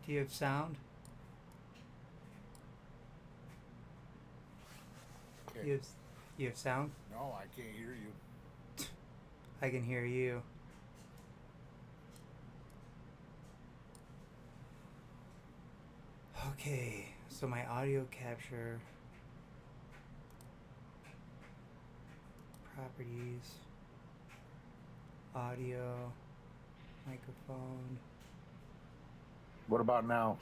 Do you have sound? Okay. You have, you have sound? No, I can't hear you. I can hear you. Okay, so my audio capture properties, audio, microphone. What about now?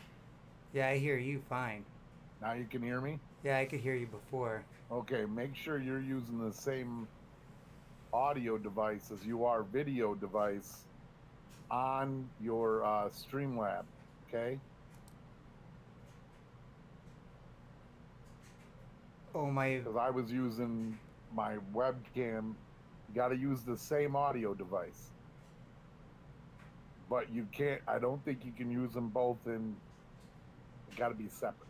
Yeah, I hear you fine. Now you can hear me? Yeah, I could hear you before. Okay, make sure you're using the same audio device as you are video device on your Streamlab. Okay? Oh, my. Because I was using my webcam. You got to use the same audio device. But you can't, I don't think you can use them both in, got to be separate.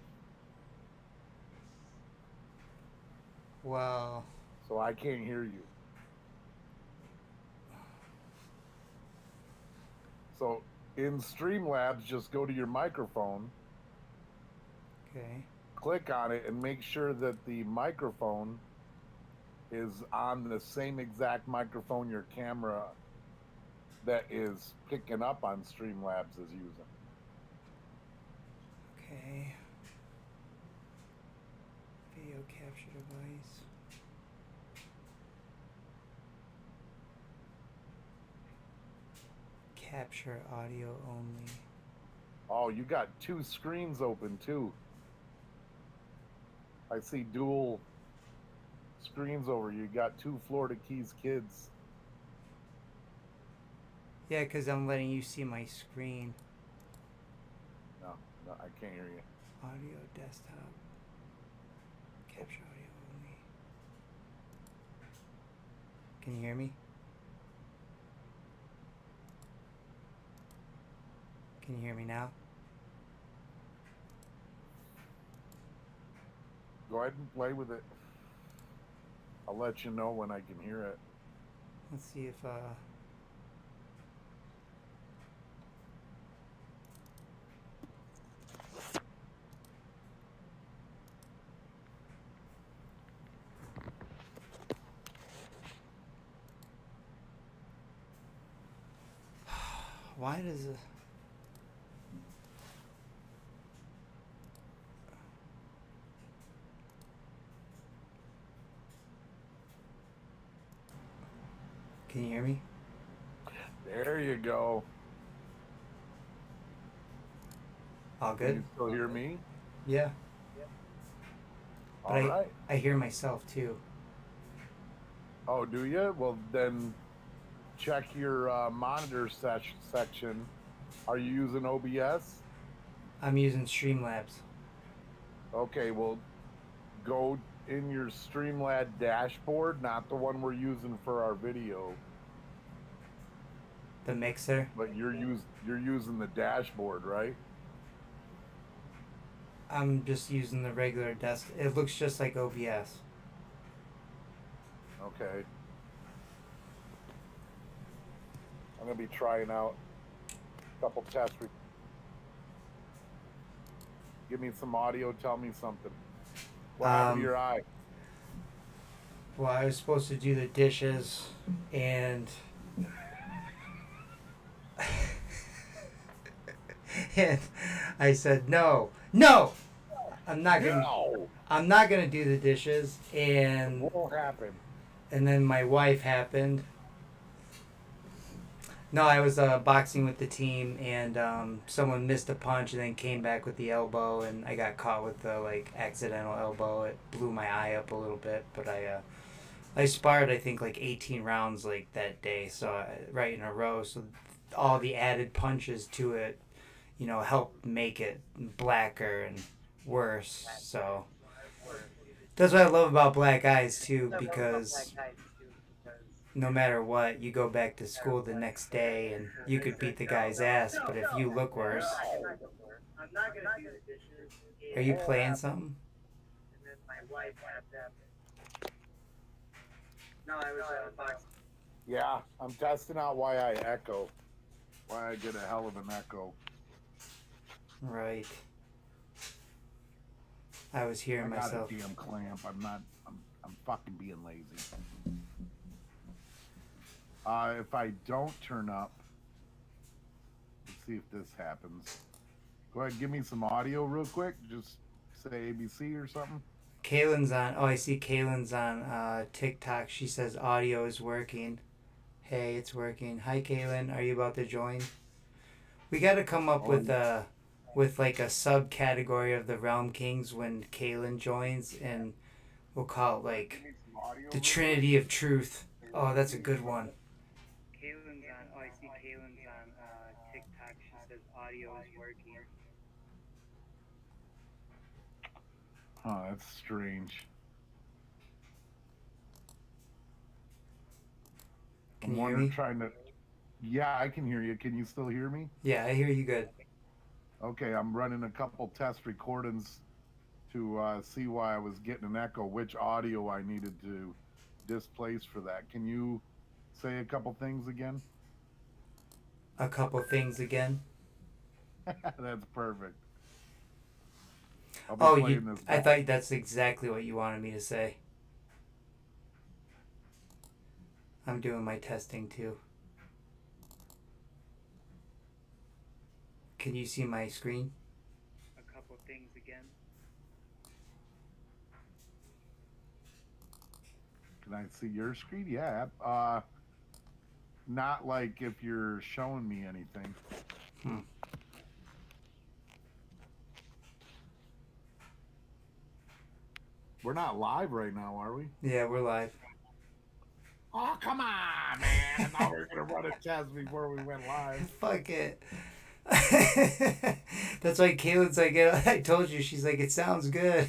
Well, So I can't hear you. So in Streamlabs, just go to your microphone, okay. click on it, and make sure that the microphone is on the same exact microphone your camera that is picking up on Streamlabs is using. Okay. Video capture device. Capture audio only. Oh, you got two screens open too. I see dual screens over. You got two Florida Keys kids. Yeah, because I'm letting you see my screen. No, no, I can't hear you. Audio desktop. Capture audio only. Can you hear me? Can you hear me now? Go ahead and play with it. I'll let you know when I can hear it. Let's see if why does it Can you hear me? There you go. All Can good? you still hear me? Yeah. But All right. I hear myself too. Oh, do you? Well, then check your monitor section. Are you using OBS? I'm using Streamlabs. Okay, well, go in your Streamlab dashboard, not the one we're using for our video, The mixer. but you're using the dashboard, right? I'm just using the regular desk. It looks just like OBS. Okay. I'm gonna be trying out a couple tests. Give me some audio. Tell me something. What happened to Um, your eye? well, I was supposed to do the dishes, and and I said no, no. I'm not gonna. No, I'm not gonna do the dishes, it and won't happen. then my wife happened. No, I was boxing with the team, and someone missed a punch, and then came back with the elbow, and I got caught with the like accidental elbow. It blew my eye up a little bit, but I sparred I think like 18 rounds like that day, so right in a row. So all the added punches to it, helped make it blacker and worse. So that's what I love about black eyes too, because no matter what, you go back to school the next day and you could beat the guy's ass, but if you look worse, are you playing something? Yeah, I'm testing out why I echo. Why I get a hell of an echo. Right. I was I hearing got myself. a damn clamp. I'm fucking being lazy. If I don't turn up, let's see if this happens. Go ahead, give me some audio real quick. Just say ABC or something. Kaylin's on. Oh, I see Kaylin's on TikTok. She says audio is working. Hey, it's working. Hi, Kaylin. Are you about to join? We got to come up Oh, with like a subcategory of the Realm Kings when Kaylin joins, and we'll call it like give me some audio the real quick. Trinity of Truth. Oh, that's a good one. Kaylin's on. Oh, I see Kaylin's on TikTok. She says audio is working. Huh, that's strange. Can you hear me? Trying to. Yeah, I can hear you. Can you still hear me? Yeah, I hear you good. Okay, I'm running a couple test recordings to see why I was getting an echo, which audio I needed to displace for that. Can you say a couple things again? A couple things again. That's perfect. I'll be Oh, playing this I back. thought that's exactly what you wanted me to say. I'm doing my testing too. Can you see my screen? A couple things again. Can I see your screen? Yeah. Not like if you're showing me anything. We're not live right now, are we? Yeah, we're live. Oh, come on, man. Now we're going to run a test before we went live. Fuck it. That's why Kaylin's like, I told you, she's like, it sounds good.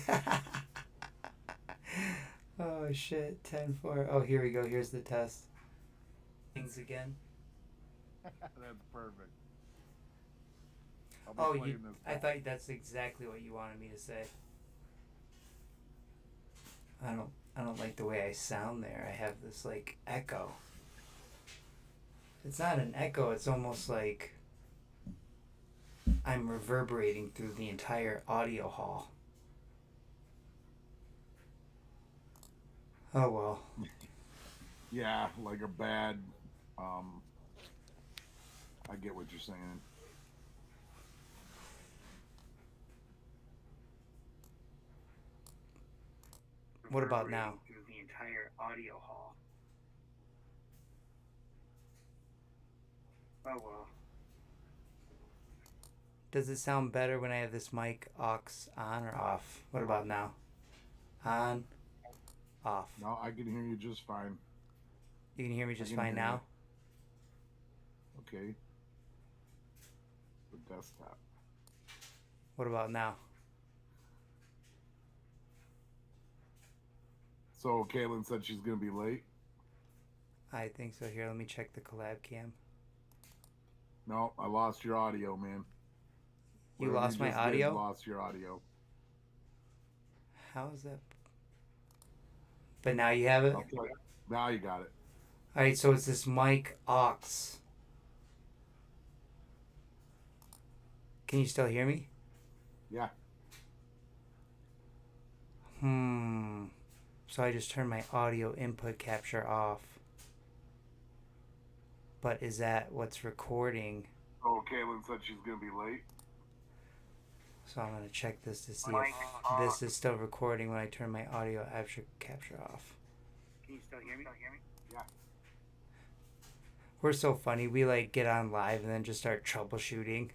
Oh shit, 10-4. Oh, here we go. Here's the test. Things again. That's perfect. I'll be Oh, playing this I back. thought that's exactly what you wanted me to say. I don't like the way I sound there. I have this like echo. It's not an echo, it's almost like I'm reverberating through the entire audio hall. Oh well. Yeah, like a bad. I get what you're saying. What about now? Through the entire audio hall. Oh well. Does it sound better when I have this mic aux on or off? What about now? On, off. No, I can hear you just fine. You can hear me just can fine hear now? Okay. The desktop. What about now? So Caitlin said she's gonna be late. I think so. Here, let me check the collab cam. No, I lost your audio, man. You Whatever lost my just did, audio? lost your audio. How is that? But now you have it? I'll tell you. Now you got it. Alright, so it's this mic aux. Can you still hear me? Yeah. So I just turned my audio input capture off. But is that what's recording? Oh, Caitlin said she's gonna be late. So I'm going to check this to see if this is still recording when I turn my audio capture off. Can you still hear me? Yeah. We're so funny. We like get on live and then just start troubleshooting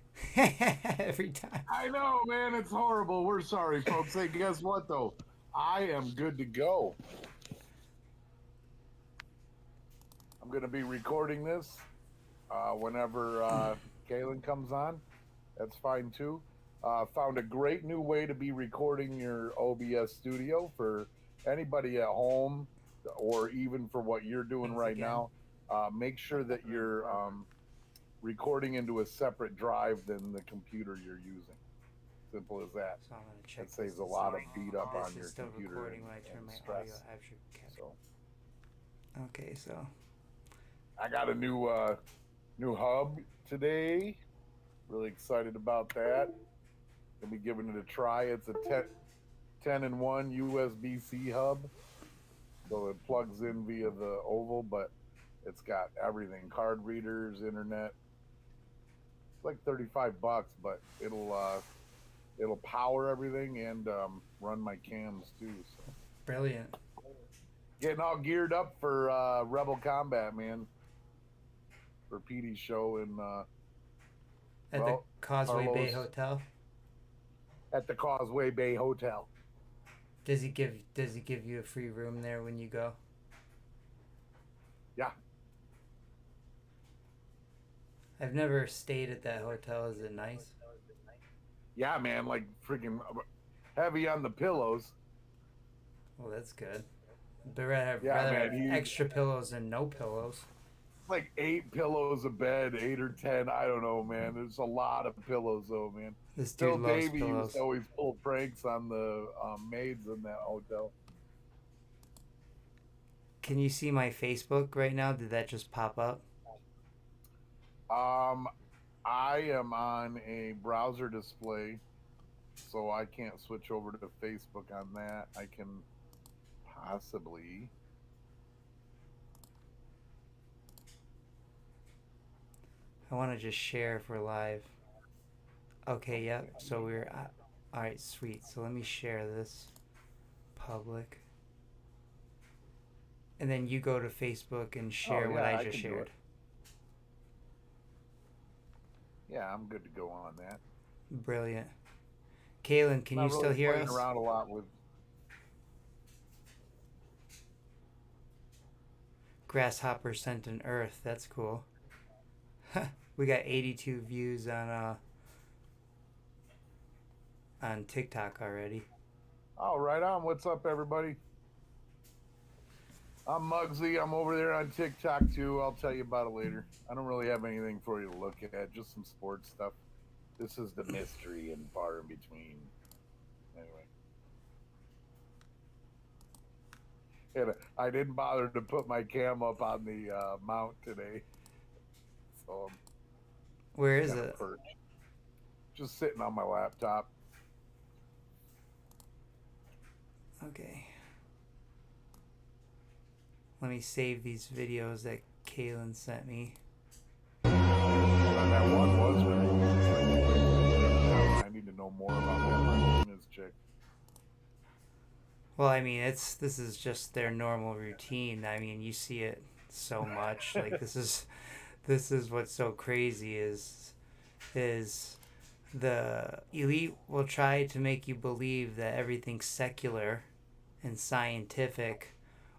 every time. I know, man. It's horrible. We're sorry, folks. Hey, guess what, though? I am good to go. I'm going to be recording this whenever Kaylin comes on. That's fine, too. Found a great new way to be recording your OBS studio for anybody at home or even for what you're doing right now. Make sure that you're recording into a separate drive than the computer you're using. Simple as that. So I'm going to check. It saves a lot of beat up on your still computer. Recording when I turn my stress. audio capture. So. Okay, so I got a new hub today. Really excited about that. Gonna be giving it a try. It's a 10-in-1 USB-C hub, so it plugs in via the oval, but it's got everything: card readers, internet. It's like $35, but it'll power everything and run my cams too. So Brilliant. getting all geared up for Rebel Combat, man, for Petey's show in At the Causeway Bay Carlos Hotel. at the Causeway Bay Hotel. Does he give you a free room there when you go? Yeah. I've never stayed at that hotel. Is it nice? Yeah, man, like freaking heavy on the pillows. Well, that's good. But rather Yeah, man, have extra pillows than no pillows. Like 8 pillows a bed, 8 or 10. I don't know, man. There's a lot of pillows, though, man. This dude Bill loves Davey pillows. used to always pull pranks on the maids in that hotel. Can you see my Facebook right now? Did that just pop up? I am on a browser display, so I can't switch over to Facebook on that. I can possibly. I want to just share if we're live. Okay, yep. So we're all right. Sweet. So let me share this public, and then you go to Facebook and share what I just shared. Yeah, I'm good to go on that. Brilliant. Kaylin, can you still hear us? Around a lot with Grasshopper sent an earth. That's cool. We got 82 views on TikTok already. Oh, right on. What's up, everybody? I'm Muggsy. I'm over there on TikTok too. I'll tell you about it later. I don't really have anything for you to look at, just some sports stuff. This is the mystery and far in between. Anyway. And I didn't bother to put my cam up on the mount today. So where is it? Just sitting on my laptop. Okay. Let me save these videos that Kaylin sent me. That one was great. I need to know more about that Martinez chick. Well, I mean, this is just their normal routine. I mean, you see it so much. Like this is what's so crazy is the elite will try to make you believe that everything's secular and scientific,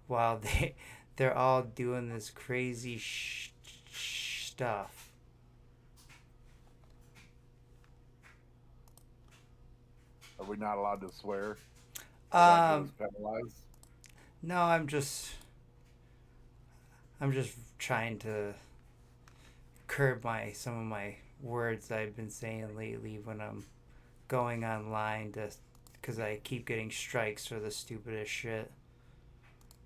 while they're all doing this crazy stuff. Are we not allowed to swear? Penalized? No, I'm just trying to curb some of my words I've been saying lately when I'm going online because I keep getting strikes for the stupidest shit.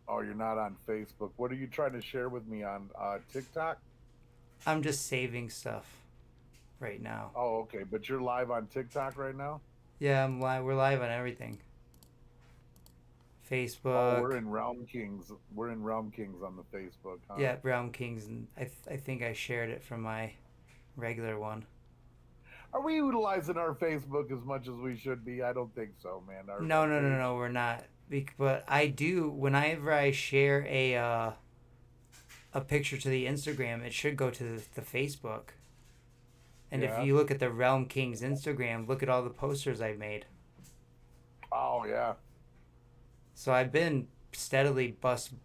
Oh, you're not on Facebook. What are you trying to share with me on TikTok? I'm just saving stuff right now. Oh, okay. But you're live on TikTok right now? Yeah, I'm live. We're live on everything. Facebook. Oh, we're in Realm Kings. We're in Realm Kings on the Facebook, huh? Yeah, Realm Kings, and I think I shared it from my regular one. Are we utilizing our Facebook as much as we should be? I don't think so, man. No, we're not. But I do, whenever I share a picture to the Instagram, it should go to the Facebook. And if you look at the Realm Kings Instagram, look at all the posters I've made. Oh, yeah. So I've been steadily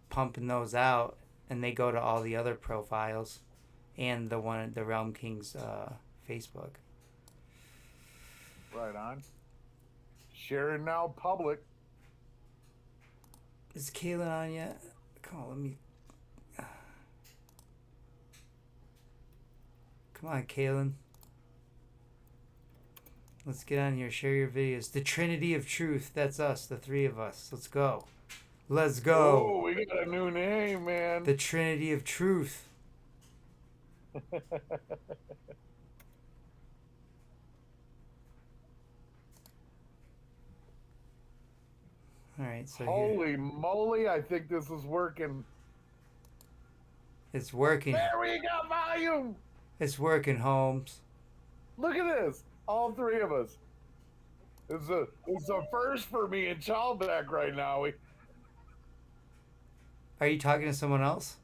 pumping those out, and they go to all the other profiles and the Realm Kings Facebook. Right on. Sharing now public. Is Kaylin on yet? Come on, let me... Come on, Kaylin. Let's get on here. Share your videos. The Trinity of Truth. That's us. The three of us. Let's go. Let's go. Oh, we got a new name, man. The Trinity of Truth. All right, so here, Holy moly, I think this is working. it's working. There we go, volume! It's working, Holmes. Look at this. All three of us. It's a first for me in Chalbeck right now. Are you talking to someone else?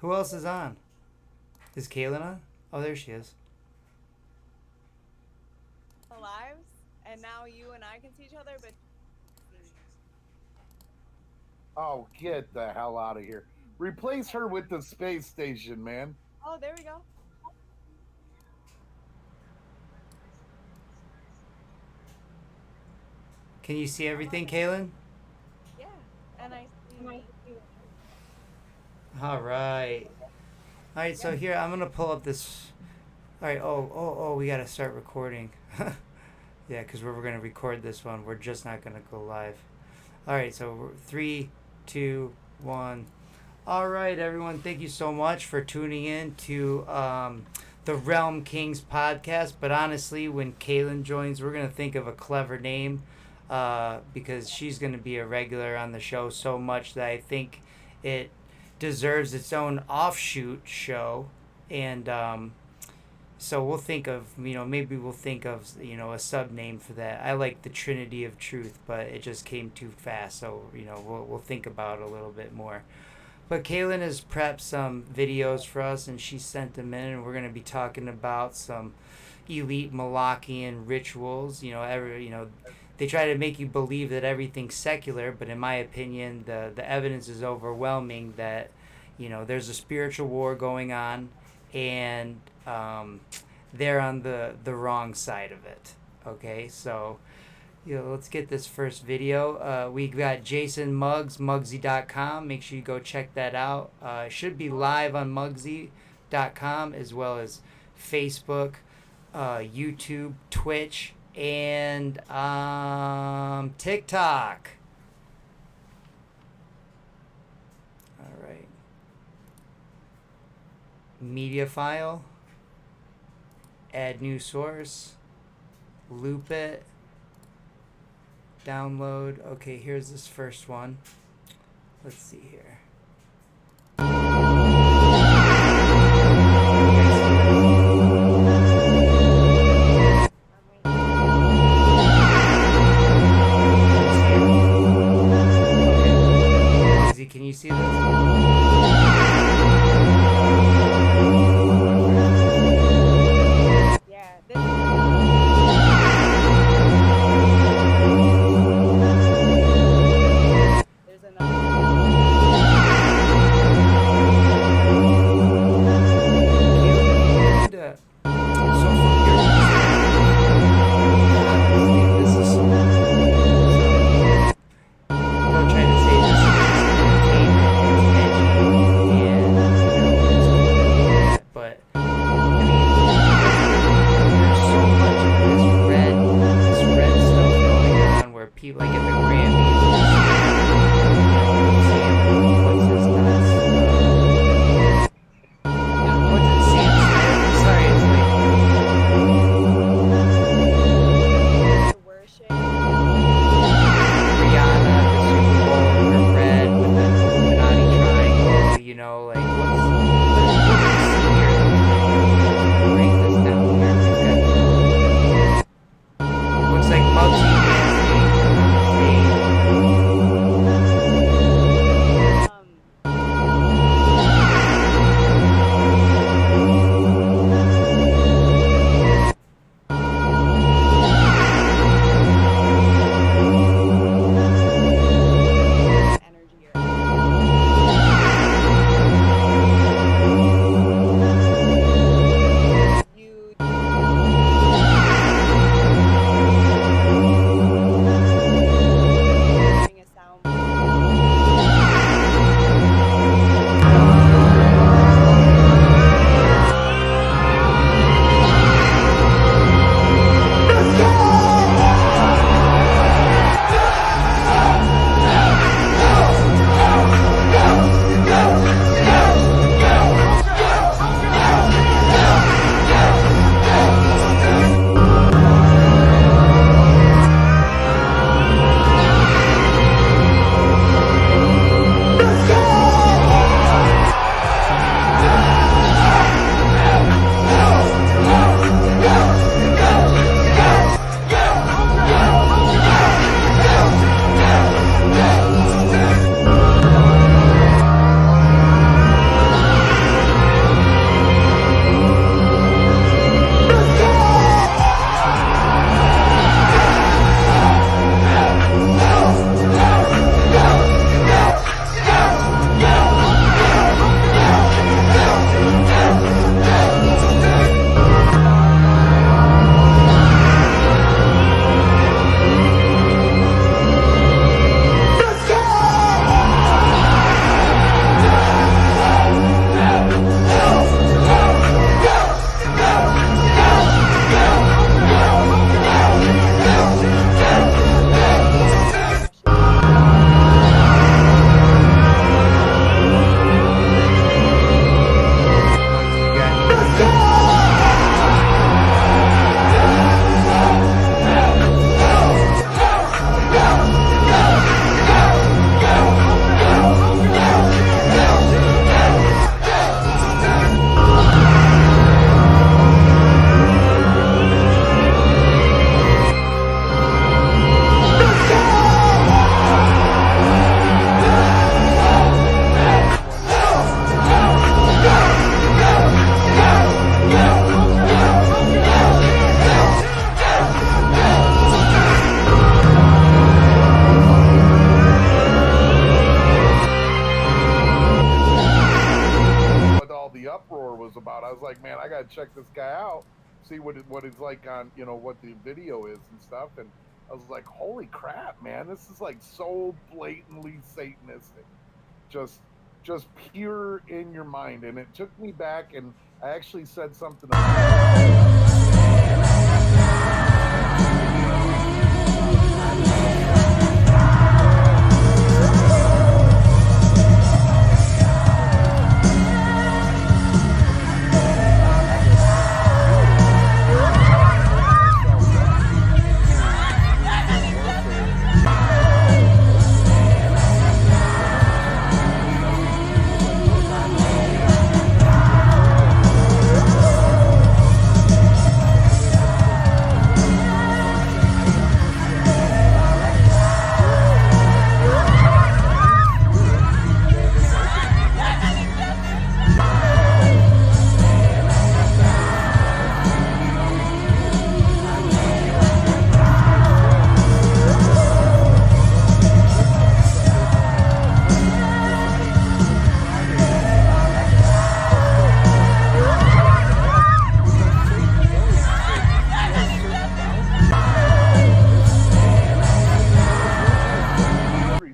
Who else is on? Is Kaylin on? Oh, there she is. Lives, and now you and I can see each other, but Oh, get the hell out of here. Replace her with the space station, man. oh, there we go. Can you see everything, Kaylin? Yeah, and I see. All right. All right, so here I'm gonna pull up this. All right. Oh, we gotta start recording. Yeah, because we're gonna record this one. We're just not gonna go live. All right. So 3, 2, 1. All right, everyone. Thank you so much for tuning in to the Realm Kings podcast. But honestly, when Kaylin joins, we're gonna think of a clever name because she's gonna be a regular on the show so much that I think it deserves its own offshoot show. And so we'll think of, maybe we'll think of, a sub name for that. I like the Trinity of Truth, but it just came too fast. So, we'll think about it a little bit more. But Kaylin has prepped some videos for us, and she sent them in, and we're going to be talking about some elite Malachian rituals. They try to make you believe that everything's secular, but in my opinion, the evidence is overwhelming that, there's a spiritual war going on, and they're on the wrong side of it. Okay, so let's get this first video. We got Jason Muggs, Muggsy.com. Make sure you go check that out. It should be live on Muggsy.com as well as Facebook, YouTube, Twitch, and TikTok. All right. Media file. Add new source. Loop it. Download. Okay, here's this first one. Let's see here. Can you see this? Yeah, there's people like at the Grammys. What's his nuts? What's it? Sam Smith? Sorry, it's like worship. Rihanna, the Super Bowl, her red with the Illuminati triangle. Like what's here? Break this down here. We've got looks like Muggsy dancing on the stage. like, man, I gotta check this guy out, see what it's like on, you know, what the video is and stuff. And I was like, holy crap, man, this is like so blatantly Satanistic, just just pure in your mind. And it took me back, and I actually said something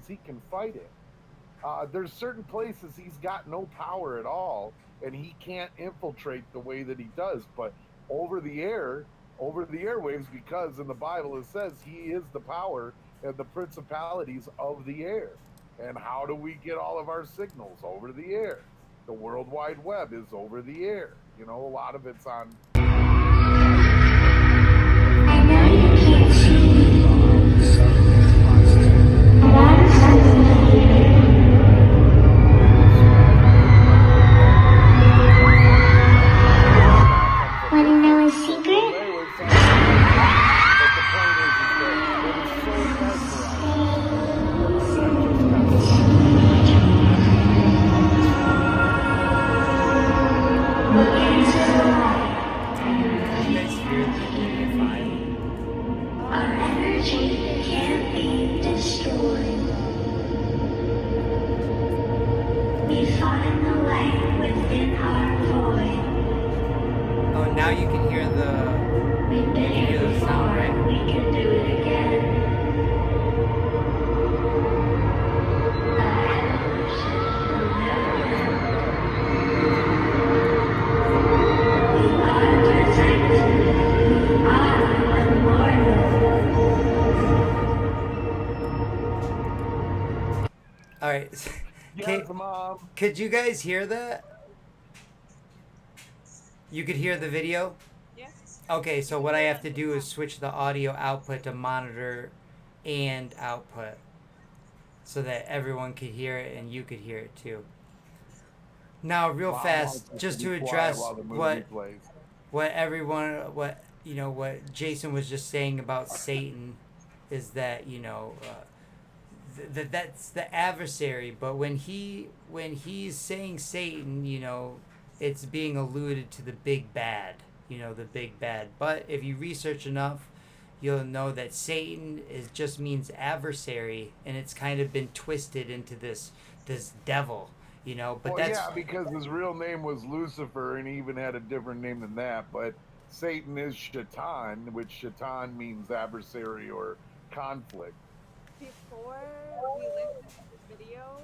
he can fight it. There's certain places he's got no power at all, and he can't infiltrate the way that he does. But over the airwaves, because in the Bible it says he is the power and the principalities of the air. And how do we get all of our signals? Over the air. The World Wide Web is over the air. You know, a lot of it's on. I know you can't see me, but I'm something here. Want to know a secret? Look into the light. You guys hear the video 5? Our energy can't be destroyed. We find the light within our void. Oh, now you can hear the. We've been You here hear the sound, before, right? we can do it again. The evolution will never end. We are protected. We are immortal. All right. Yes, Mom. Could you guys hear that? You could hear the video? Yeah. Okay, so what I have to do is switch the audio output to monitor and output so that everyone could hear it and you could hear it too. Now, real Mom fast, wants just to to be quiet address while the movie what plays. what Jason was just saying about Satan is that, that's the adversary, but when he's saying Satan, it's being alluded to the big bad, the big bad. But if you research enough, you'll know that Satan just means adversary, and it's kind of been twisted into this devil, but Well, that's yeah, because his real name was Lucifer, and he even had a different name than that. But Satan is Shaitan, which Shaitan means adversary or conflict. Before we listen to this video,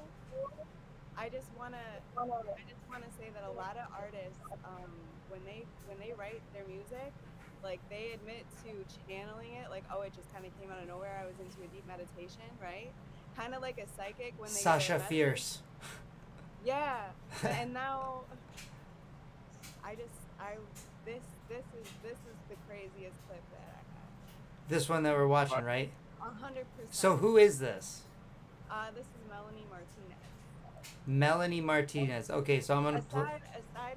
I just wanna say that a lot of artists, when they write their music, like they admit to channeling it, like, oh, it just kind of came out of nowhere. I was into a deep meditation, right? Kind of like a psychic when they get a Sasha message. Fierce. Yeah, and now this is the craziest clip that I got. This one that we're watching, right? 100%. So who is this? This is Melanie Martinez. Melanie Martinez. Okay, so I'm gonna Aside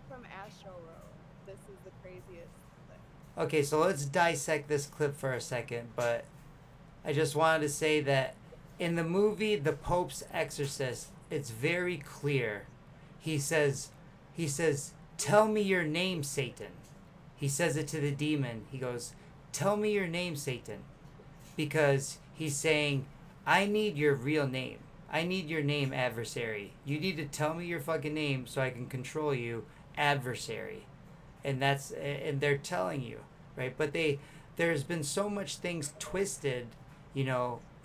from Astro World, this is the craziest clip. Okay, so let's dissect this clip for a second, but I just wanted to say that in the movie The Pope's Exorcist, it's very clear. He says, "Tell me your name, Satan." He says it to the demon. He goes, "Tell me your name, Satan." Because he's saying, I need your real name. I need your name, adversary. You need to tell me your fucking name so I can control you, adversary. and they're telling you, right? But there's been so much things twisted,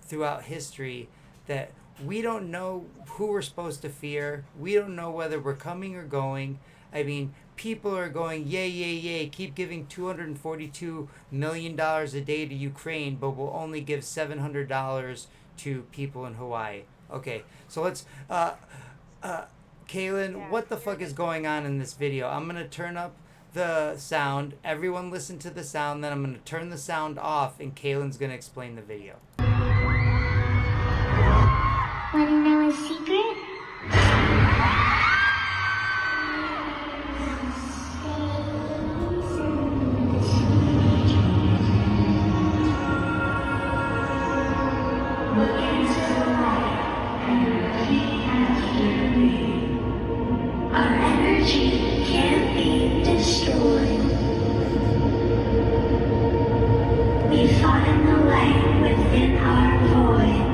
throughout history that we don't know who we're supposed to fear. We don't know whether we're coming or going. I mean, people are going, yay, yay, yay, keep giving $242 million a day to Ukraine, but we'll only give $700 to people in Hawaii. Okay, so let's, Kaylin, Yeah, what the fuck is going on in this video? I'm going to turn up the sound. Everyone listen to the sound, then I'm going to turn the sound off, and Kaylin's going to explain the video. Want to know a secret? Our energy can't be destroyed. We find the light within our void.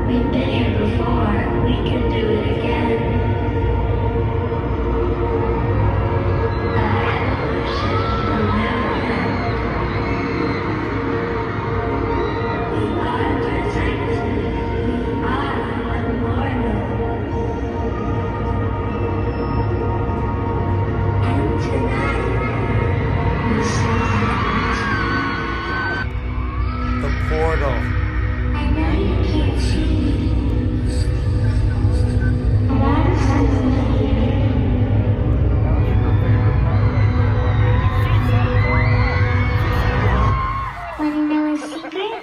We've been here before, we can do it again. Our evolution will never end. We are protected. We are immortal. And tonight, we celebrate. The portal. I know you can't see me, but I'm sensing here. That was your favorite part right there, wasn't it? She said portal. Want to know a secret?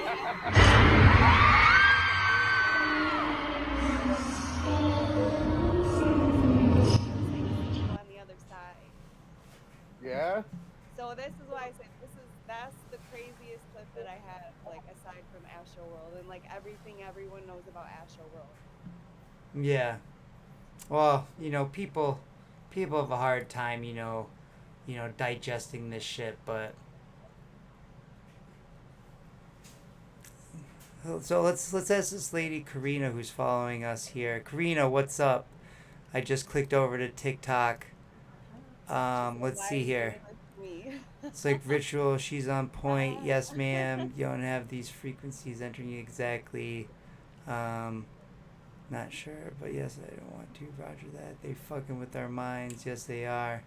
on the other side. Yeah. So this is why I said that's the craziest clip that I have, like aside from Astro World and like everything everyone knows about Astro World. Yeah. Well, people have a hard time, digesting this shit, but so let's ask this lady Karina who's following us here. Karina, what's up? I just clicked over to TikTok. Let's see here. Me. It's like ritual. She's on point. Yes, ma'am. You don't have these frequencies entering you exactly. Not sure, but yes, I don't want to. Roger that. They fucking with our minds. Yes, they are.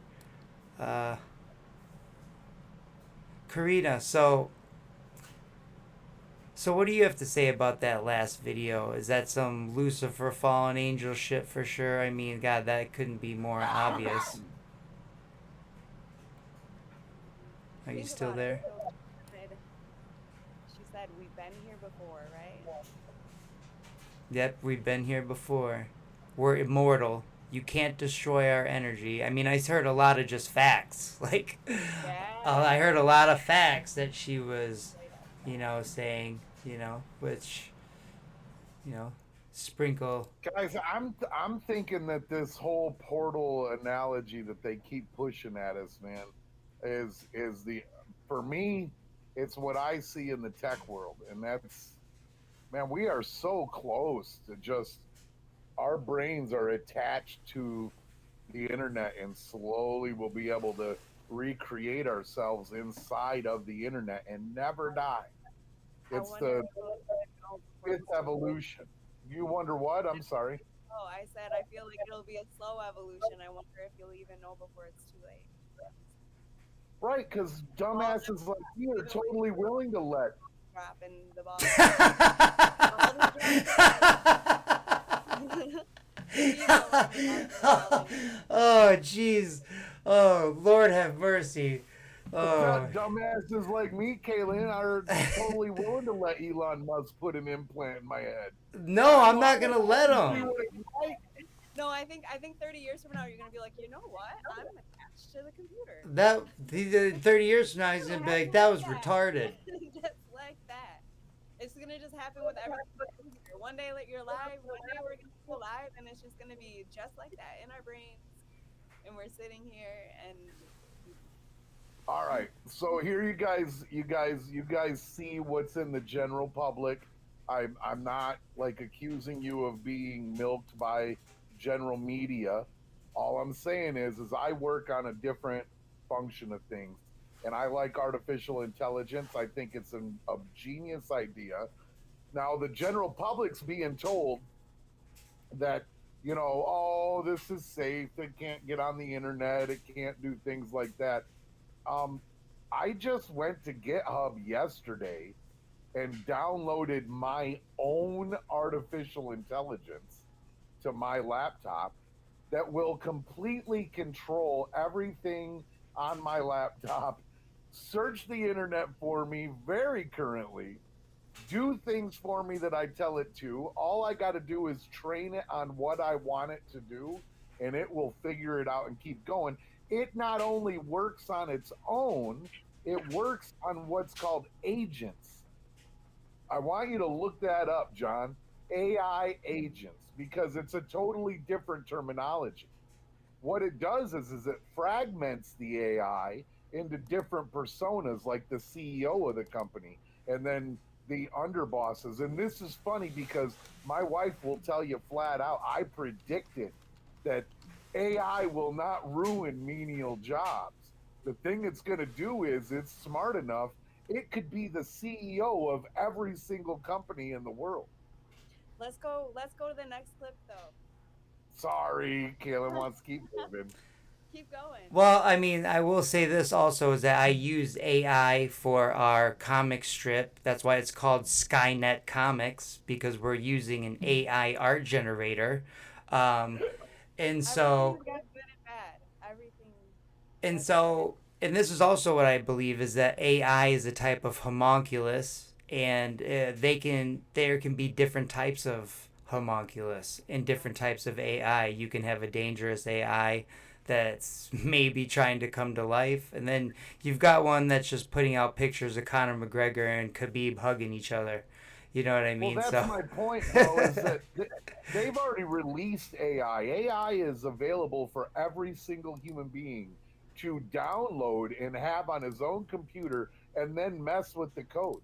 Karina, so what do you have to say about that last video? Is that some Lucifer fallen angel shit for sure? I mean, God, that couldn't be more obvious. Are you Think still about there? it. She said we've been here before, right? Yep, we've been here before. We're immortal. You can't destroy our energy. I mean, I heard a lot of just facts. Like, Yeah. I heard a lot of facts that she was, saying, which, sprinkle. Guys, I'm thinking that this whole portal analogy that they keep pushing at us, man, is for me, it's what I see in the tech world, and that's, man, we are so close to just, our brains are attached to the internet, and slowly we'll be able to recreate ourselves inside of the internet and never die. It's the fifth evolution. You wonder what? I'm sorry. Oh, I said I feel like it'll be a slow evolution. I wonder if you'll even know before it's too late. Right, because dumbasses like you are totally willing to let. Drop in the ball. Oh, jeez. Oh, Lord have mercy. Oh. Dumbasses like me, Kaylin, are totally willing to let Elon Musk put an implant in my head. No, I'm not gonna let him. No, I think 30 years from now you're gonna be like, you know what? I'm attached to the computer. That 30 years from now he's gonna be like, that was retarded. Just like that. It's gonna just happen with everything. One day you're live, one day we're gonna be live, and it's just gonna be just like that in our brains. And we're sitting here and. All right, so here you guys see what's in the general public. I'm not like accusing you of being milked by general media. All I'm saying is I work on a different function of things, and I like artificial intelligence. I think it's a genius idea. Now, the general public's being told that, oh, this is safe. It can't get on the internet. It can't do things like that. I just went to GitHub yesterday and downloaded my own artificial intelligence to my laptop that will completely control everything on my laptop, search the internet for me very currently, do things for me that I tell it to. All I got to do is train it on what I want it to do, and it will figure it out and keep going. It not only works on its own, it works on what's called agents. I want you to look that up, John. AI agents, because it's a totally different terminology. What it does is it fragments the AI into different personas, like the CEO of the company, and then the underbosses. And this is funny because my wife will tell you flat out, I predicted that AI will not ruin menial jobs. The thing it's going to do is it's smart enough, it could be the CEO of every single company in the world. Let's go to the next clip though. Sorry, Kaylin wants to keep moving. Keep going. Well, I mean, I will say this also is that I used AI for our comic strip. That's why it's called Skynet Comics, because we're using an AI art generator. And so, Everything's got good and bad. Everything. and so, and this is also what I believe is that AI is a type of homunculus, and there can be different types of homunculus and different types of AI. You can have a dangerous AI that's maybe trying to come to life, and then you've got one that's just putting out pictures of Conor McGregor and Khabib hugging each other. You know what I mean? Well, that's my point, though, is that they've already released AI. AI is available for every single human being to download and have on his own computer and then mess with the code.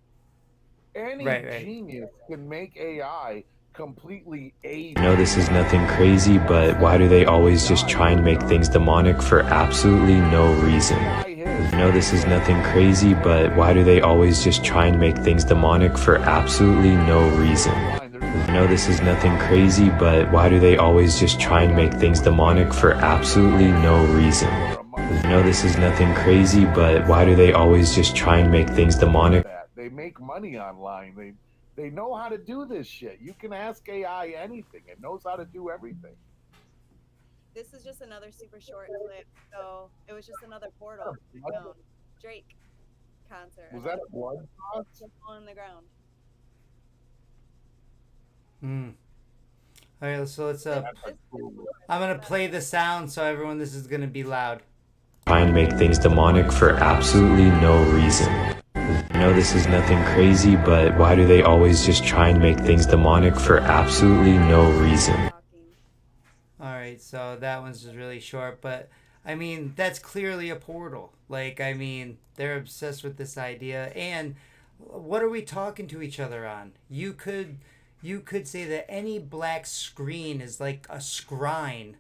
Any genius can make AI completely aid. I know this is nothing crazy, but why do they always just try and make things demonic for absolutely no reason? I know this is nothing crazy, but why do they always just try and make things demonic for absolutely no reason? I know this is nothing crazy, but why do they always just try and make things demonic for absolutely no reason? I know this is nothing crazy, but why do they always just try and make things demonic? They make money online. They know how to do this shit. You can ask AI anything. It knows how to do everything. This is just another super short clip, so it was just another portal. Drake concert. Was that a blood spot? On the ground. All right, so let's I'm gonna play the sound, so everyone, this is gonna be loud. Try and make things demonic for absolutely no reason. I know this is nothing crazy, but why do they always just try and make things demonic for absolutely no reason? Alright, so that one's just really short, but I mean, that's clearly a portal. Like, I mean, they're obsessed with this idea, and what are we talking to each other on? You could say that any black screen is like a scrying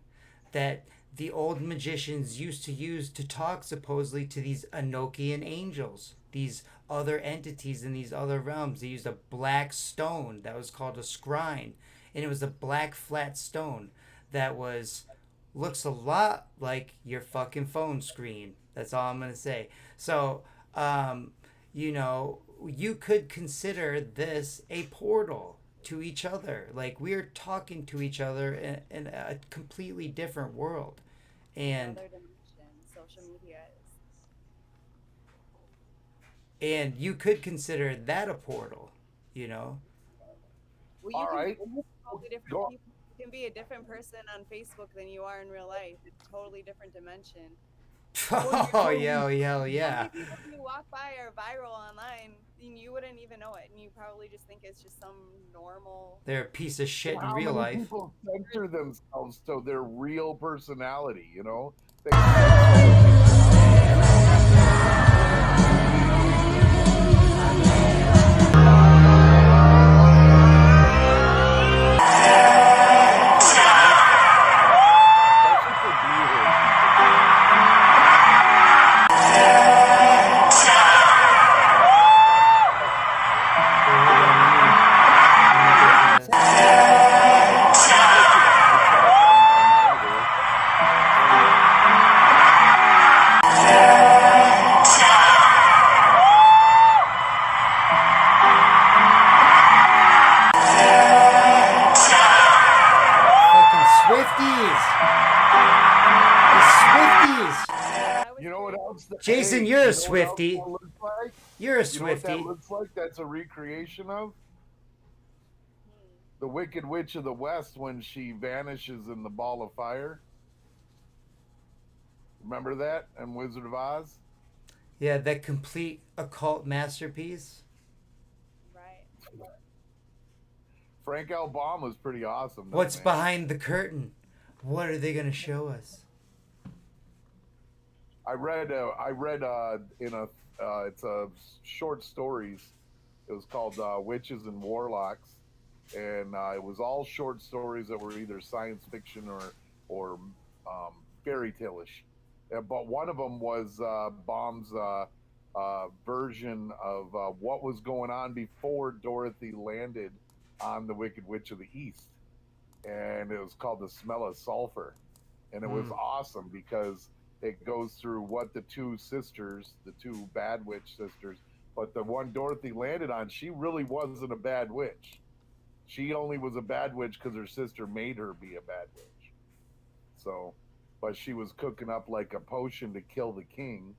that the old magicians used to use to talk supposedly to these Enochian angels, these other entities in these other realms. They used a black stone that was called a scrying, and it was a black flat stone that looks a lot like your fucking phone screen. That's all I'm gonna say. So, you could consider this a portal to each other. Like, we're talking to each other in a completely different world. And another dimension, social media is. And you could consider that a portal, you know? Well, All right. Totally different people. You can be a different person on Facebook than you are in real life. It's a totally different dimension. Oh, yeah. How many people you walk by are viral online, and you wouldn't even know it, and you probably just think it's just some normal. They're a piece of shit in How real many life. people censor themselves to their real personality, you know? Jason, Hey, you're a you know what else Swiftie. that looks like? You're a You know what that Swiftie. looks like? That's a recreation of Hmm. the Wicked Witch of the West when she vanishes in the ball of fire. Remember that? And Wizard of Oz? Yeah, that complete occult masterpiece. Right. Frank L. Baum was pretty awesome. Though, What's man. behind the curtain? What are they gonna show us? I read in a it's a short stories. It was called Witches and Warlocks, and it was all short stories that were either science fiction or fairy tale-ish. But one of them was Baum's version of what was going on before Dorothy landed on the Wicked Witch of the East, and it was called The Smell of Sulfur, and it was awesome because it goes through what the two sisters, the two bad witch sisters, but the one Dorothy landed on, she really wasn't a bad witch. She only was a bad witch because her sister made her be a bad witch. So, but she was cooking up like a potion to kill the king,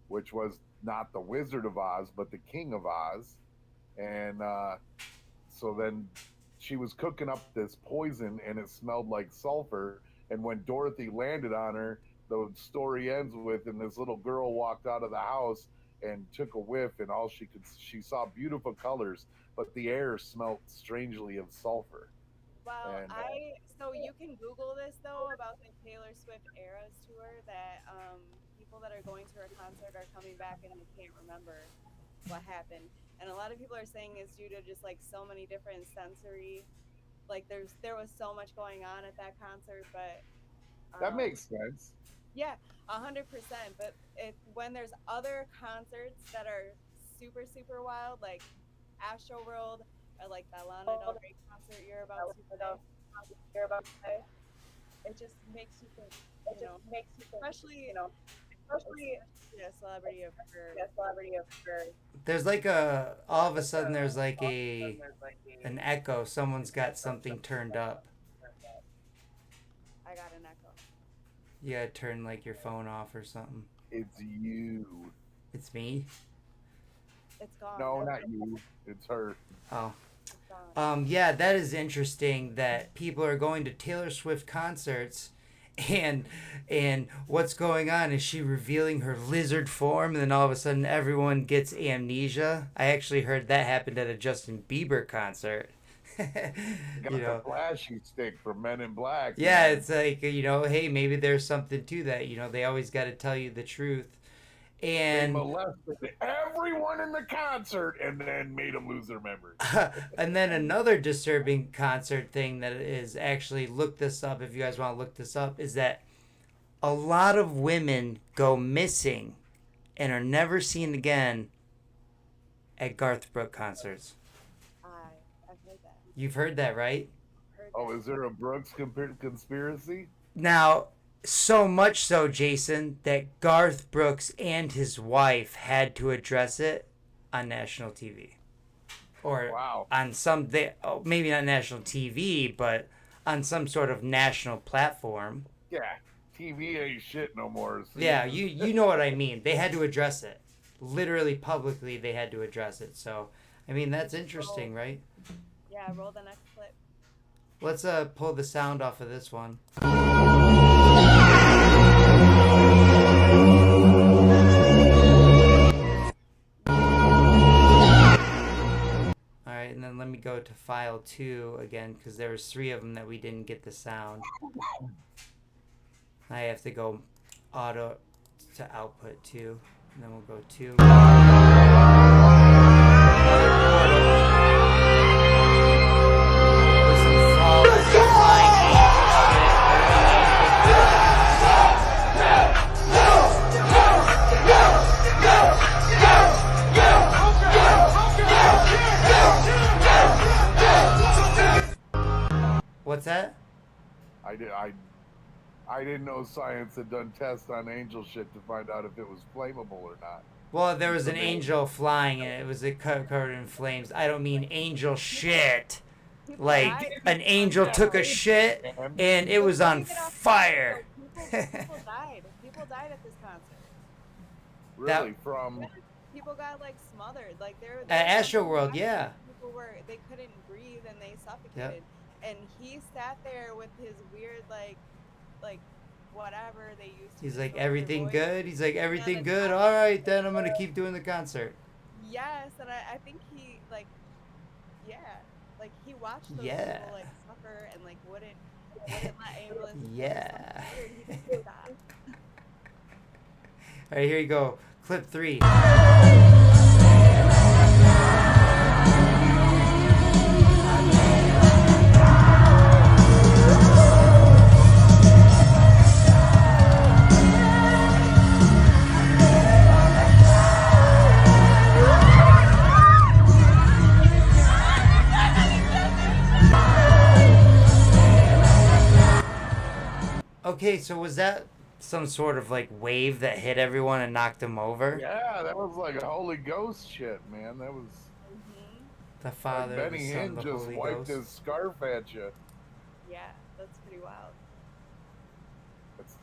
which was not the Wizard of Oz, but the King of Oz. And so then she was cooking up this poison and it smelled like sulfur. And when Dorothy landed on her, the story ends with, and this little girl walked out of the house and took a whiff, and she saw beautiful colors, but the air smelled strangely of sulfur. Well, And, so you can Google this though about the Taylor Swift Eras tour that people that are going to her concert are coming back and they can't remember what happened. And a lot of people are saying it's due to just like so many different sensory, like there was so much going on at that concert, but that makes sense. yeah, 100%. But when there's other concerts that are super super wild, like Astroworld or like that Lana Del Rey concert you're about to say, it just makes you think, especially a celebrity of her. There's like all of a sudden there's like an echo. Someone's got something turned up. I got an echo. You gotta turn like your phone off or something. It's you. It's me. It's gone. No, not you. It's her. Oh. It's gone. Yeah, that is interesting that people are going to Taylor Swift concerts and what's going on is she revealing her lizard form and then all of a sudden everyone gets amnesia. I actually heard that happened at a Justin Bieber concert. Got You know. the flashy stick from Men in Black. Yeah, man. it's like, hey, maybe there's something to that. They always got to tell you the truth. They And molested everyone in the concert and then made them lose their memory. and then another disturbing concert thing that is actually, look this up if you guys want to look this up, is that a lot of women go missing and are never seen again at Garth Brooks concerts. I've heard that. You've heard that, right? Oh, is there a Brooks conspiracy? Now, so much so, Jason, that Garth Brooks and his wife had to address it on national TV. Or Wow. on maybe not national TV, but on some sort of national platform. Yeah, TV ain't shit no more. So Yeah, you know what I mean. They had to address it. Literally, publicly, they had to address it. So, I mean, that's interesting, right? Yeah, roll the next clip. Let's pull the sound off of this one. Alright, and then let me go to file 2 again, because there was 3 of them that we didn't get the sound. I have to go auto to output 2, and then we'll go 2. What's that? I didn't know science had done tests on angel shit to find out if it was flammable or not. Well, there was an angel flying and it was covered in flames. I don't mean angel shit. Like an angel took a shit and it was on fire. People died. People died at this concert. Really, from People got like smothered. Like there At was Astro something World, happened yeah. where people were they couldn't breathe and they suffocated. And he sat there with his weird like whatever they used to He's use like, to lower their everything voice. good? He's like, Yeah, everything the good? top- All right, then I'm going to keep doing the concert. Yes, and I think he like yeah, like he watched those Yeah. people like suffer and like wouldn't let ambulances Yeah. He just stopped. All right, here you go. Clip 3. Okay, so was that some sort of like wave that hit everyone and knocked them over? yeah, that was like a Holy Ghost shit, man. That was Mhm. The like Father, Benny the Son, Hinn the just Holy wiped Ghost. his scarf at you. Yeah, that's pretty wild. That's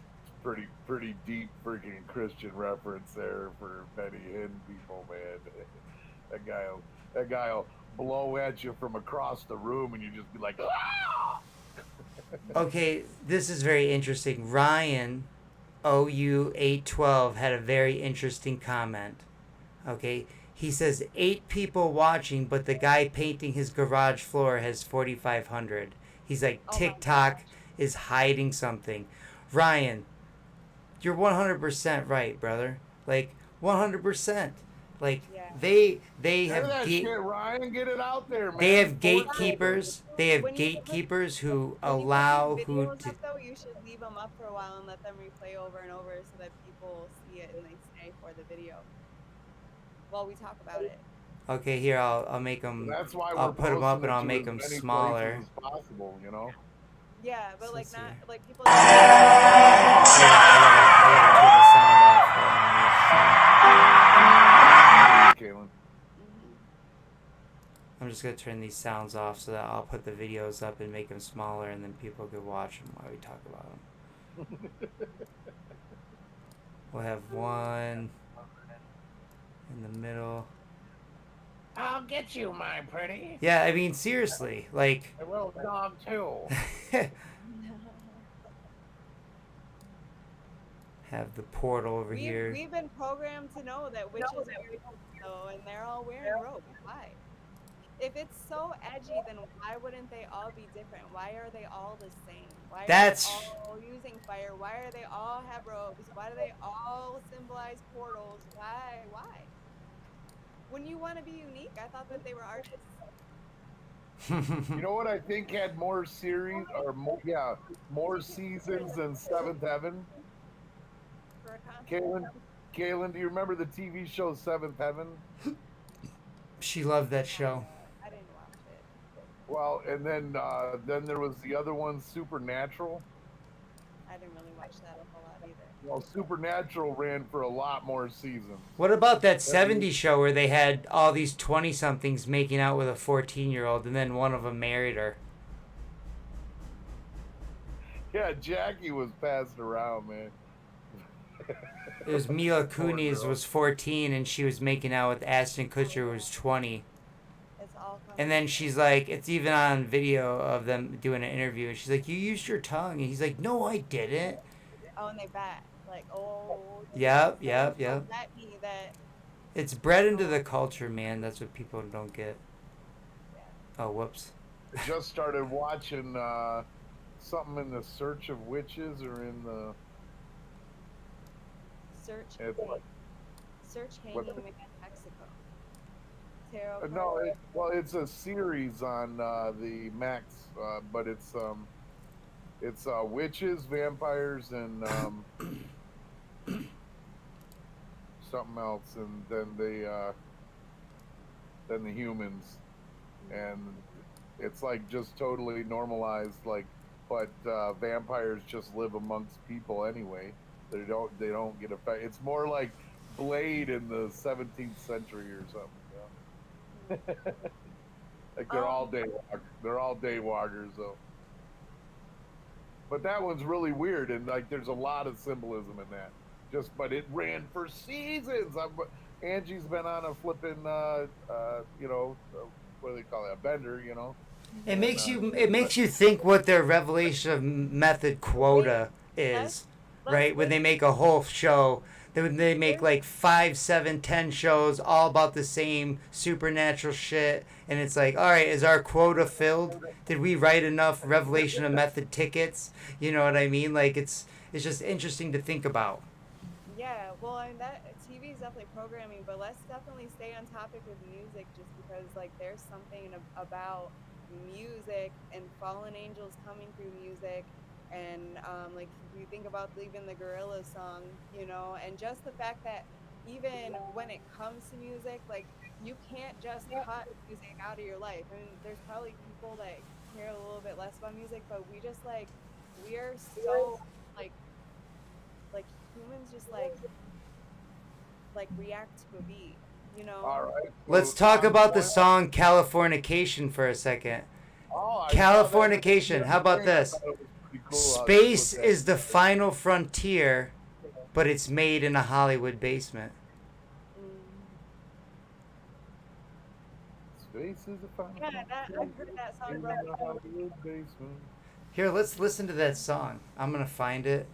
pretty deep freaking Christian reference there for Benny Hinn people, man. That guy'll blow at you from across the room, and you just be like, ah! Okay, this is very interesting. Ryan, OU812, had a very interesting comment. Okay, he says 8 people watching, but the guy painting his garage floor has 4,500. He's like, Oh my TikTok gosh. is hiding something. Ryan, you're 100% right, brother. Like 100%. Like Yeah. they Hear have that gate, shit, Ryan. Get it out there, man. they have 4K. gatekeepers. They have When you put- gatekeepers who When you put allow these who videos to. up, though, you should leave them up for a while and let them replay over and over so that people see it and they stay for the video while we talk about it. Okay, here I'll make them. That's why I'll we're put 'em up posting and it I'll to make as 'em many smaller. places as possible, you know. Yeah, but So like let's not see. like people. I gotta turn the sound off. Kaylin. Mhm. I'm just gonna turn these sounds off so that I'll put the videos up and make them smaller, and then people can watch them while we talk about them. We'll have one in the middle. I'll get you, my pretty. Yeah, I mean seriously, like. I will dog too. Have the portal over here. We've been programmed to know that witches are though, and they're all wearing robes. Why? If it's so edgy, then why wouldn't they all be different? Why are they all the same? Why are That's- they all using fire? Why are they all have robes? Why do they all symbolize portals? Why? Why? When you want to be unique, I thought that they were artists. You know what I think had more series or more seasons than Seventh Heaven? For a concept. Kaylin, do you remember the TV show Seventh Heaven? She loved that show. I didn't watch it. Well, and then there was the other one, Supernatural. I didn't really watch that a whole lot either. Well, Supernatural ran for a lot more seasons. What about that 70s show where they had all these 20-somethings making out with a 14-year-old and then one of them married her? Yeah, Jackie was passed around, man. It was Mila Poor Kunis girl. was 14 and she was making out with Ashton Kutcher who was 20. It's all coming. And then she's like, it's even on video of them doing an interview. And she's like, you used your tongue. And he's like, no, I didn't. Oh, and they bat. Like, oh. Yep. That me that. It's bred into the culture, man. That's what people don't get. Oh, whoops. I just started watching something in the Search of Witches or in the. Search hanging what- in Mexico. Tarot No, card. it's a series on the Max, but it's witches, vampires, and something else, and then the humans, and it's like just totally normalized, like, but vampires just live amongst people anyway. They don't get affected. It's more like Blade in the 17th century or something. You know? Like they're all daywalkers though. But that one's really weird, and like there's a lot of symbolism in that. but it ran for seasons. Angie's been on a flipping, you know, what do they call it, a bender, you know. It makes you think what their revelation of method quota is, right? When they make a whole show, then they make like 5, 7, 10 shows all about the same supernatural shit, and it's like, all right, is our quota filled? Did we write enough revelation of method tickets? You know what I mean? Like it's just interesting to think about. Yeah, well, and that TV is definitely programming, but let's definitely stay on topic with music, just because like there's something about music and fallen angels coming through music, and like you think about even the Gorillaz song, you know, and just the fact that even when it comes to music, like you can't just cut music out of your life. I mean, there's probably people that care a little bit less about music, but we just like we are so like humans just like react to a beat, you know. All right. Let's talk about the song Californication for a second. Oh, Californication, how about this? Space is the final frontier, but it's made in a Hollywood basement. Space is the final. Yeah, I've heard that song bro. Here, let's listen to that song. I'm gonna find it.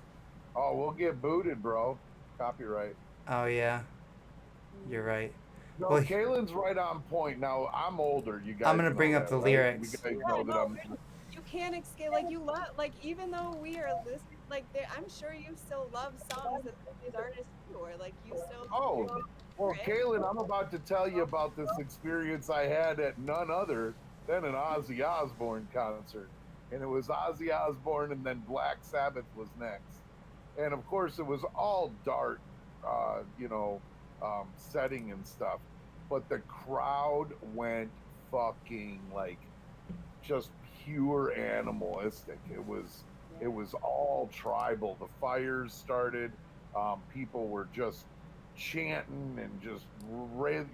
Oh, we'll get booted, bro. Copyright. Oh yeah, you're right. No, Well, Kaylin's right on point. Now I'm older. You guys. I'm gonna know bring up that, the right? lyrics. You guys Yeah, know that no, I'm. you can't escape. Like you love, like even though we are listening, like I'm sure you still love songs that these artists do, or like you still. Oh, well, Kaylin, I'm about to tell you about this experience I had at none other than an Ozzy Osbourne concert, and it was Ozzy Osbourne, and then Black Sabbath was next, and of course it was all dark, you know, setting and stuff, but the crowd went fucking like just pure animalistic. It was all tribal. The fires started. People were just chanting and just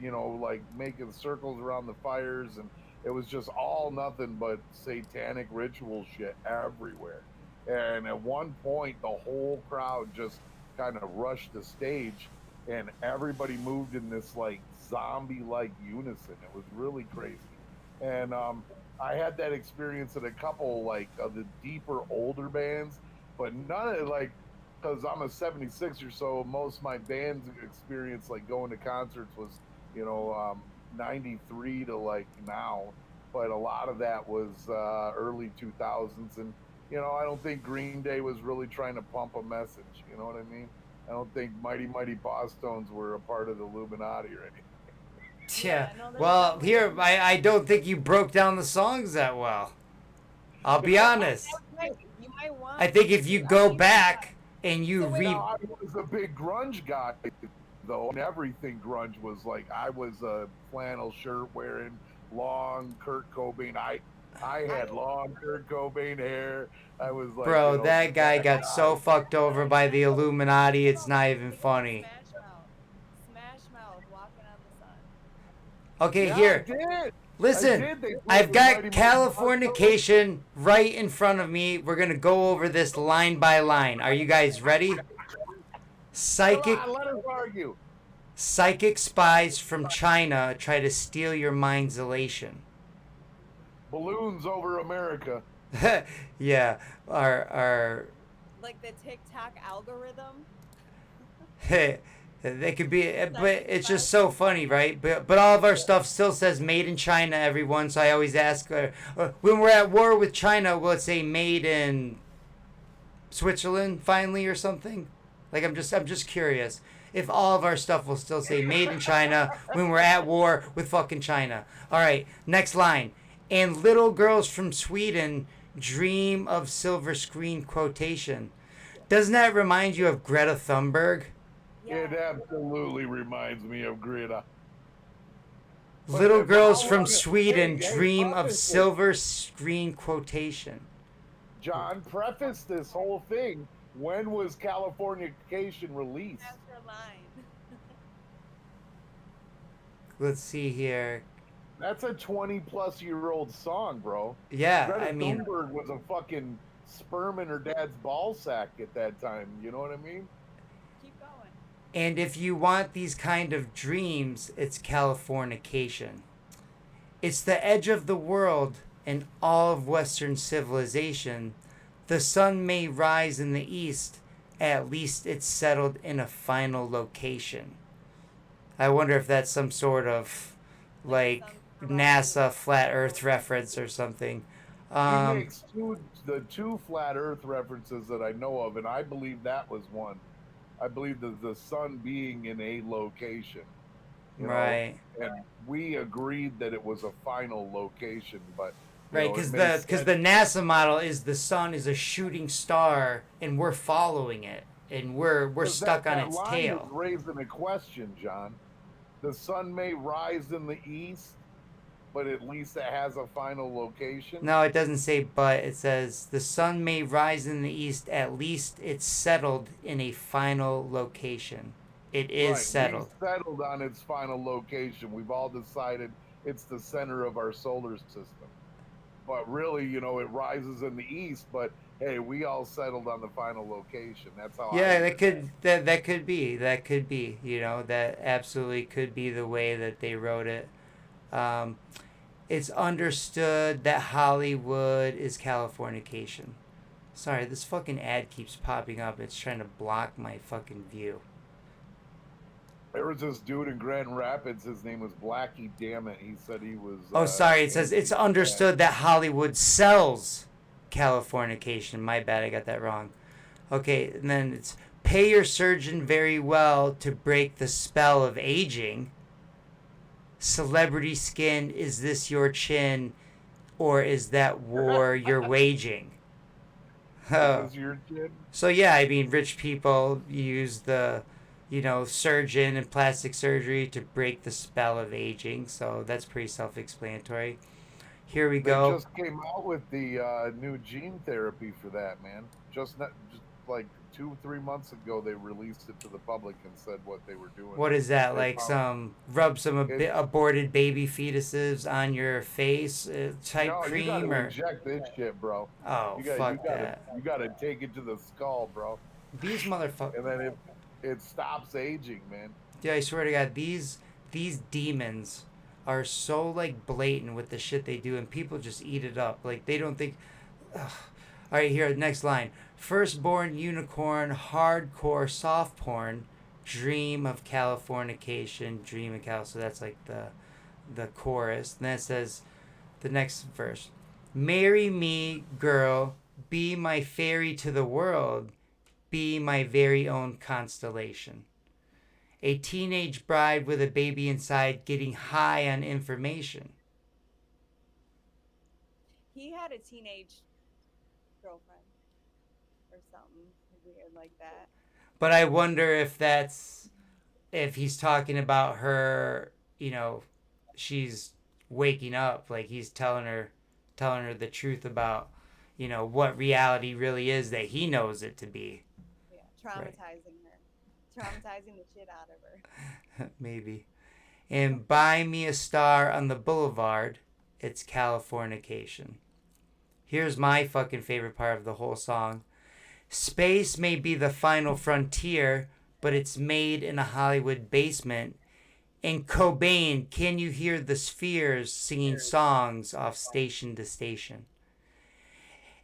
you know, like making circles around the fires, and it was just all nothing but satanic ritual shit everywhere. And at one point, the whole crowd just kind of rushed the stage, and everybody moved in this like zombie-like unison. It was really crazy. And I had that experience at a couple like of the deeper older bands, but none of like, because I'm a 76er, so most of my band's experience like going to concerts was, you know, 93 to like now, but a lot of that was early 2000s, and you know, I don't think Green Day was really trying to pump a message, you know what I mean? I don't think Mighty Mighty Boss Tones were a part of the Illuminati or anything. Yeah. no, Well, here I don't think you broke down the songs that well. I'll be honest. You might want. I think if you go back and you read. I was a big grunge guy, though, and everything grunge was like. I was a flannel shirt wearing, long Kurt Cobain. I had long Kurt Cobain hair. I was like, Bro, you know, that guy got so fucked over by the Illuminati, it's not even funny. Smash Mouth, Walking on the Sun. Okay, Yeah, here. I did. Listen, They played I've with got Mighty Mighty Boss Tones. Californication right in front of me. We're going to go over this line by line. Are you guys ready? Psychic Come on, let us argue. psychic spies from China try to steal your mind's elation. Balloons over America. Yeah, our Like the TikTok algorithm. they could be, but it's just so funny, right? But all of our stuff still says made in China, everyone. So I always ask, when we're at war with China, will it say made in Switzerland finally or something? Like I'm just curious if all of our stuff will still say made in China when we're at war with fucking China. All right, next line. And little girls from Sweden dream of silver screen quotation. Doesn't that remind you of Greta Thunberg? It absolutely reminds me of Greta. Little But girls how from long- Sweden hey, dream of honestly, silver screen quotation. John prefaced this whole thing. When was Californication released? That's her line. Let's see here. That's a 20-plus-year-old song, bro. Yeah, Greta I mean, Thunberg was a fucking sperm in her dad's ball sack at that time. You know what I mean? Keep going. And if you want these kind of dreams, it's Californication. It's the edge of the world and all of Western civilization. The sun may rise in the east, at least it's settled in a final location. I wonder if that's some sort of like NASA flat Earth reference or something. He makes the two flat Earth references that I know of, and I believe that was one. I believe the sun being in a location, you know, Right. and we agreed that it was a final location, but Right, because the NASA model is the sun is a shooting star and we're following it and we're stuck on its tail. Is raising a question, John. The sun may rise in the east, but at least it has a final location. No, it doesn't say but. It says the sun may rise in the east. At least it's settled in a final location. It is settled. We've settled on its final location. We've all decided it's the center of our solar system. But really, you know, it rises in the east. But hey, we all settled on the final location. That's how. Yeah, that could be. You know, that absolutely could be the way that they wrote it. It's understood that Hollywood is Californication. Sorry, this fucking ad keeps popping up. It's trying to block my fucking view. There was this dude in Grand Rapids. His name was Blackie. Damn it, he said he was. Oh, sorry. It says it's understood that Hollywood sells Californication. My bad, I got that wrong. Okay, and then it's pay your surgeon very well to break the spell of aging. Celebrity skin, is this your chin, or is that war you're waging? Your chin? So yeah, I mean, rich people use the, surgeon and plastic surgery to break the spell of aging. So that's pretty self-explanatory. Here we go. They just came out with the new gene therapy for that, man. Just like 2-3 months ago, they released it to the public and said what they were doing. What is that? Like rub some aborted baby fetuses on your face type cream? You gotta inject this shit, bro. Oh, fuck that. You gotta take it to the skull, bro. These motherfuckers. And then it stops aging, man. Yeah, I swear to God, these demons are so like blatant with the shit they do, and people just eat it up. Like they don't think. Ugh. All right, here, next line. Firstborn unicorn, hardcore soft porn, dream of Californication, dream of Cal. So that's like the chorus. And then it says the next verse. Marry me, girl, be my fairy to the world, be my very own constellation. A teenage bride with a baby inside getting high on information. He had a teenage girlfriend or something weird like that. But I wonder if he's talking about her, she's waking up, like he's telling her the truth about, what reality really is that he knows it to be. Yeah, traumatizing her. Traumatizing the shit out of her. Maybe. And buy me a star on the boulevard, it's Californication. Here's my fucking favorite part of the whole song. Space may be the final frontier, but it's made in a Hollywood basement. And Cobain, can you hear the spheres singing songs off station to station?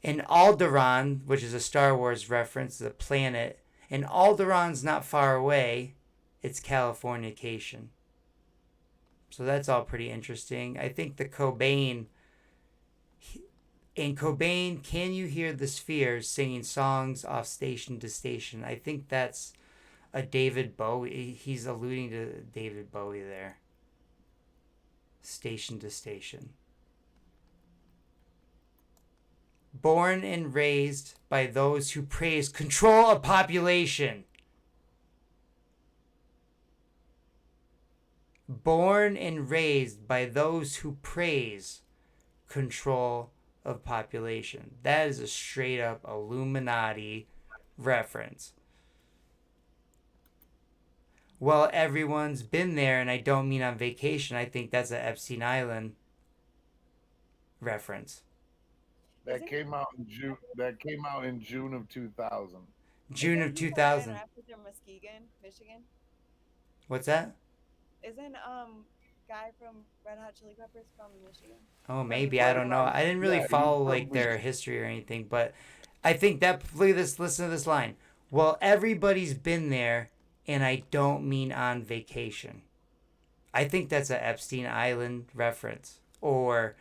And Alderaan, which is a Star Wars reference, the planet, and Alderaan's not far away, it's Californication. So that's all pretty interesting. I think the Cobain... In Cobain, can you hear the spheres singing songs off station to station? I think that's a David Bowie. He's alluding to David Bowie there. Station to station. Born and raised by those who praise control of population. Born and raised by those who praise control of population. That is a straight up Illuminati reference. Well, everyone's been there, and I don't mean on vacation. I think that's an Epstein Island reference. That came out in June. That came out in June of 2000. June of 2000. Muskegon, Michigan. What's that? Isn't guy from Red Hot Chili Peppers from Michigan? Oh, maybe, I don't know. I didn't really Yeah, he's follow from like their history or anything, but I think that look at this. Listen to this line. Well, everybody's been there, and I don't mean on vacation. I think that's a Epstein Island reference or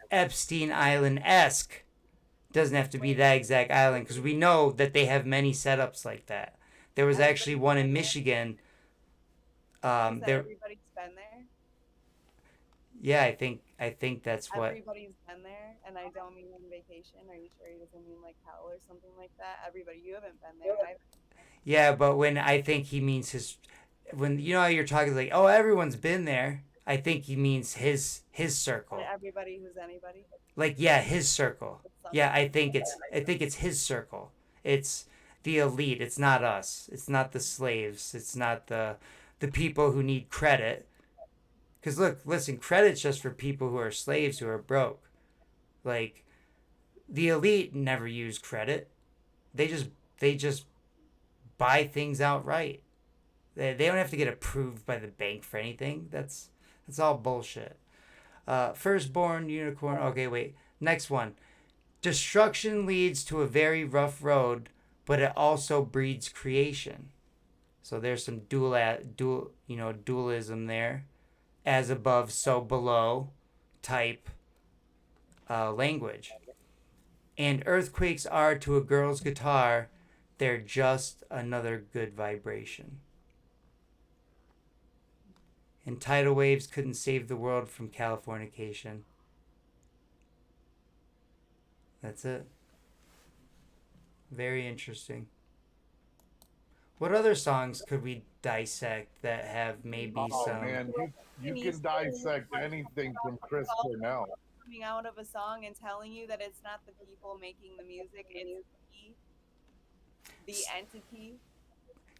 Epstein Island esque. Doesn't have to be that exact island because we know that they have many setups like that. There was actually one in Michigan. Is that There, everybody's been there? yeah, I think that's what. Everybody's been there, and I don't mean on vacation. Are you sure he doesn't mean like hell or something like that? Everybody, you haven't been there. Yeah, but when I think he means his, when you know how you're talking like, oh, everyone's been there. I think he means his circle. Everybody who's anybody. Like yeah, his circle. It's something. Yeah, I think it's his circle. It's the elite. It's not us. It's not the slaves. It's not the people who need credit. Cuz look, listen, credit's just for people who are slaves who are broke. Like the elite never use credit. They just buy things outright. They don't have to get approved by the bank for anything. That's all bullshit. Firstborn unicorn. Okay, wait. Next one. Destruction leads to a very rough road, but it also breeds creation. So there's some dualism there, as above, so below, type language. And earthquakes are to a girl's guitar, they're just another good vibration. And tidal waves couldn't save the world from Californication. That's it. Very interesting. What other songs could we dissect that have maybe Oh some? man, you can dissect anything from Chris Cornell. Coming out of a song and telling you that it's not the people making the music, it's the entity.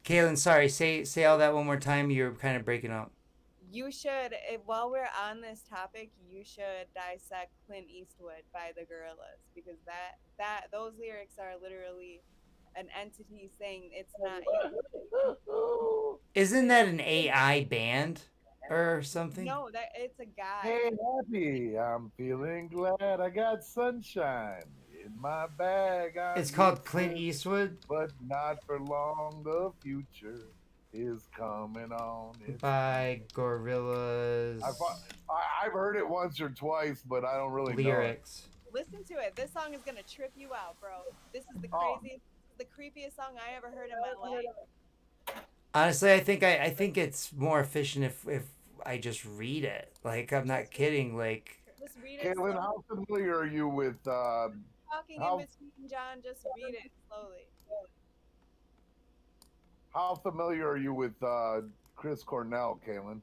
Kaylin, sorry, say all that one more time. You're kind of breaking up. You should, while we're on this topic, you should dissect Clint Eastwood by the Gorillaz, because those lyrics are literally an entity saying it's not you. Isn't that an AI band or something? No, that it's a guy. Hey, happy! I'm feeling glad I got sunshine in my bag. It's called Clint Eastwood but not for long. The future is coming on. by Gorillaz. I've heard it once or twice, but I don't really know. Lyrics. Listen to it. This song is gonna trip you out, bro. This is the Oh. craziest, the creepiest song I ever heard in my life. Honestly, I think it's more efficient if I just read it. Like I'm not kidding. Like Just read it. Caitlin, slowly. how familiar are you with Talking how- in between, John. Just read it slowly. how familiar are you with Chris Cornell, Caitlin?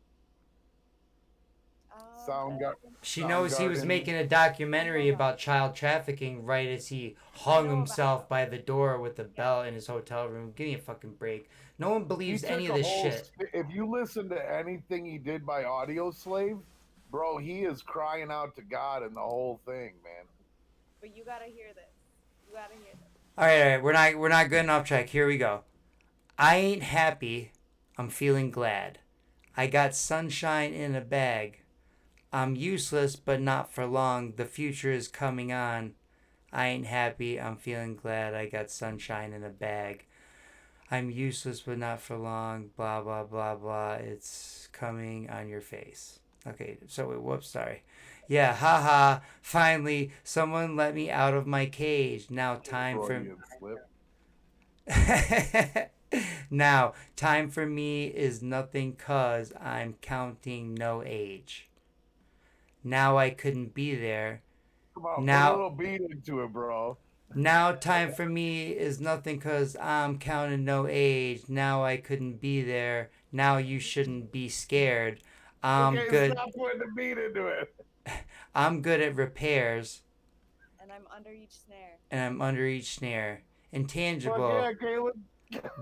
Soundgarden. she knows he was Soundgarden. making a documentary about child trafficking right as he hung himself by the door with the belt in his hotel room. Give me a fucking break. No one believes He any took of a this whole shit. If you listen to anything he did by Audio Slave, bro, he is crying out to God in the whole thing, man. But you gotta hear this. You gotta hear this. All right. We're not getting off track. Here we go. I ain't happy. I'm feeling glad. I got sunshine in a bag. I'm useless, but not for long. The future is coming on. I ain't happy. I'm feeling glad. I got sunshine in a bag. I'm useless, but not for long. Blah, blah, blah, blah. It's coming on your face. Okay, so whoops, sorry. Yeah, haha. Finally, someone let me out of my cage. Now time for Freudian slip. now, time for me is nothing cause I'm counting no age. Now I couldn't be there. Come on, Now- put a little beat into it, bro. Now time for me is nothing cause I'm counting no age. Now I couldn't be there. Now you shouldn't be scared. I'm Okay, good. stop putting the beat into it. I'm good at repairs And I'm under each snare. and I'm under each snare. Fuck Intangible. yeah, Caleb.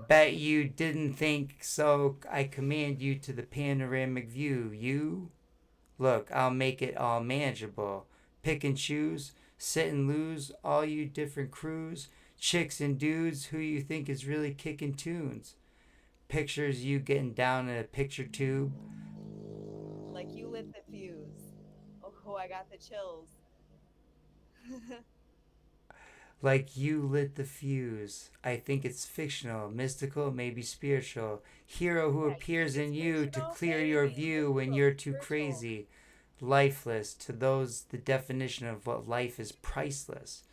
Bet you didn't think so. I command you to the panoramic view. You? Look, I'll make it all manageable. Pick and choose, sit and lose, all you different crews, chicks and dudes who you think is really kicking tunes. pictures you getting down in a picture tube. Like you lit the fuse. Oh, I got the chills. Like you lit the fuse. I think it's fictional, mystical, maybe spiritual. Hero who Yeah, appears in it's you to fictional, clear your maybe view when mystical, you're too spiritual. crazy. Lifeless. To those, the definition of what life is priceless.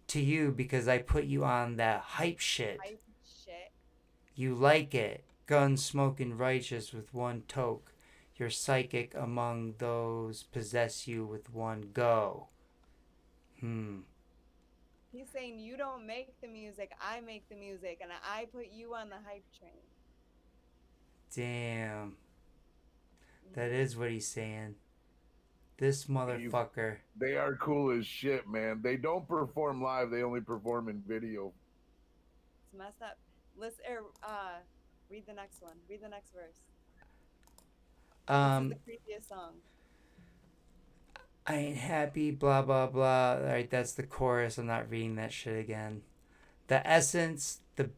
To you, because I put you on that hype shit. Hype shit. You like it. Gun smoking righteous with one toke. You're psychic among those possess you with one go. He's saying you don't make the music, I make the music, and I put you on the hype train. Damn. That is what he's saying. This motherfucker. They are cool as shit, man. They don't perform live. They only perform in video. It's messed up. Listen, read the next one. Read the next verse. This is the previous song. I ain't happy, blah, blah, blah. Alright, that's the chorus. I'm not reading that shit again. The essence, the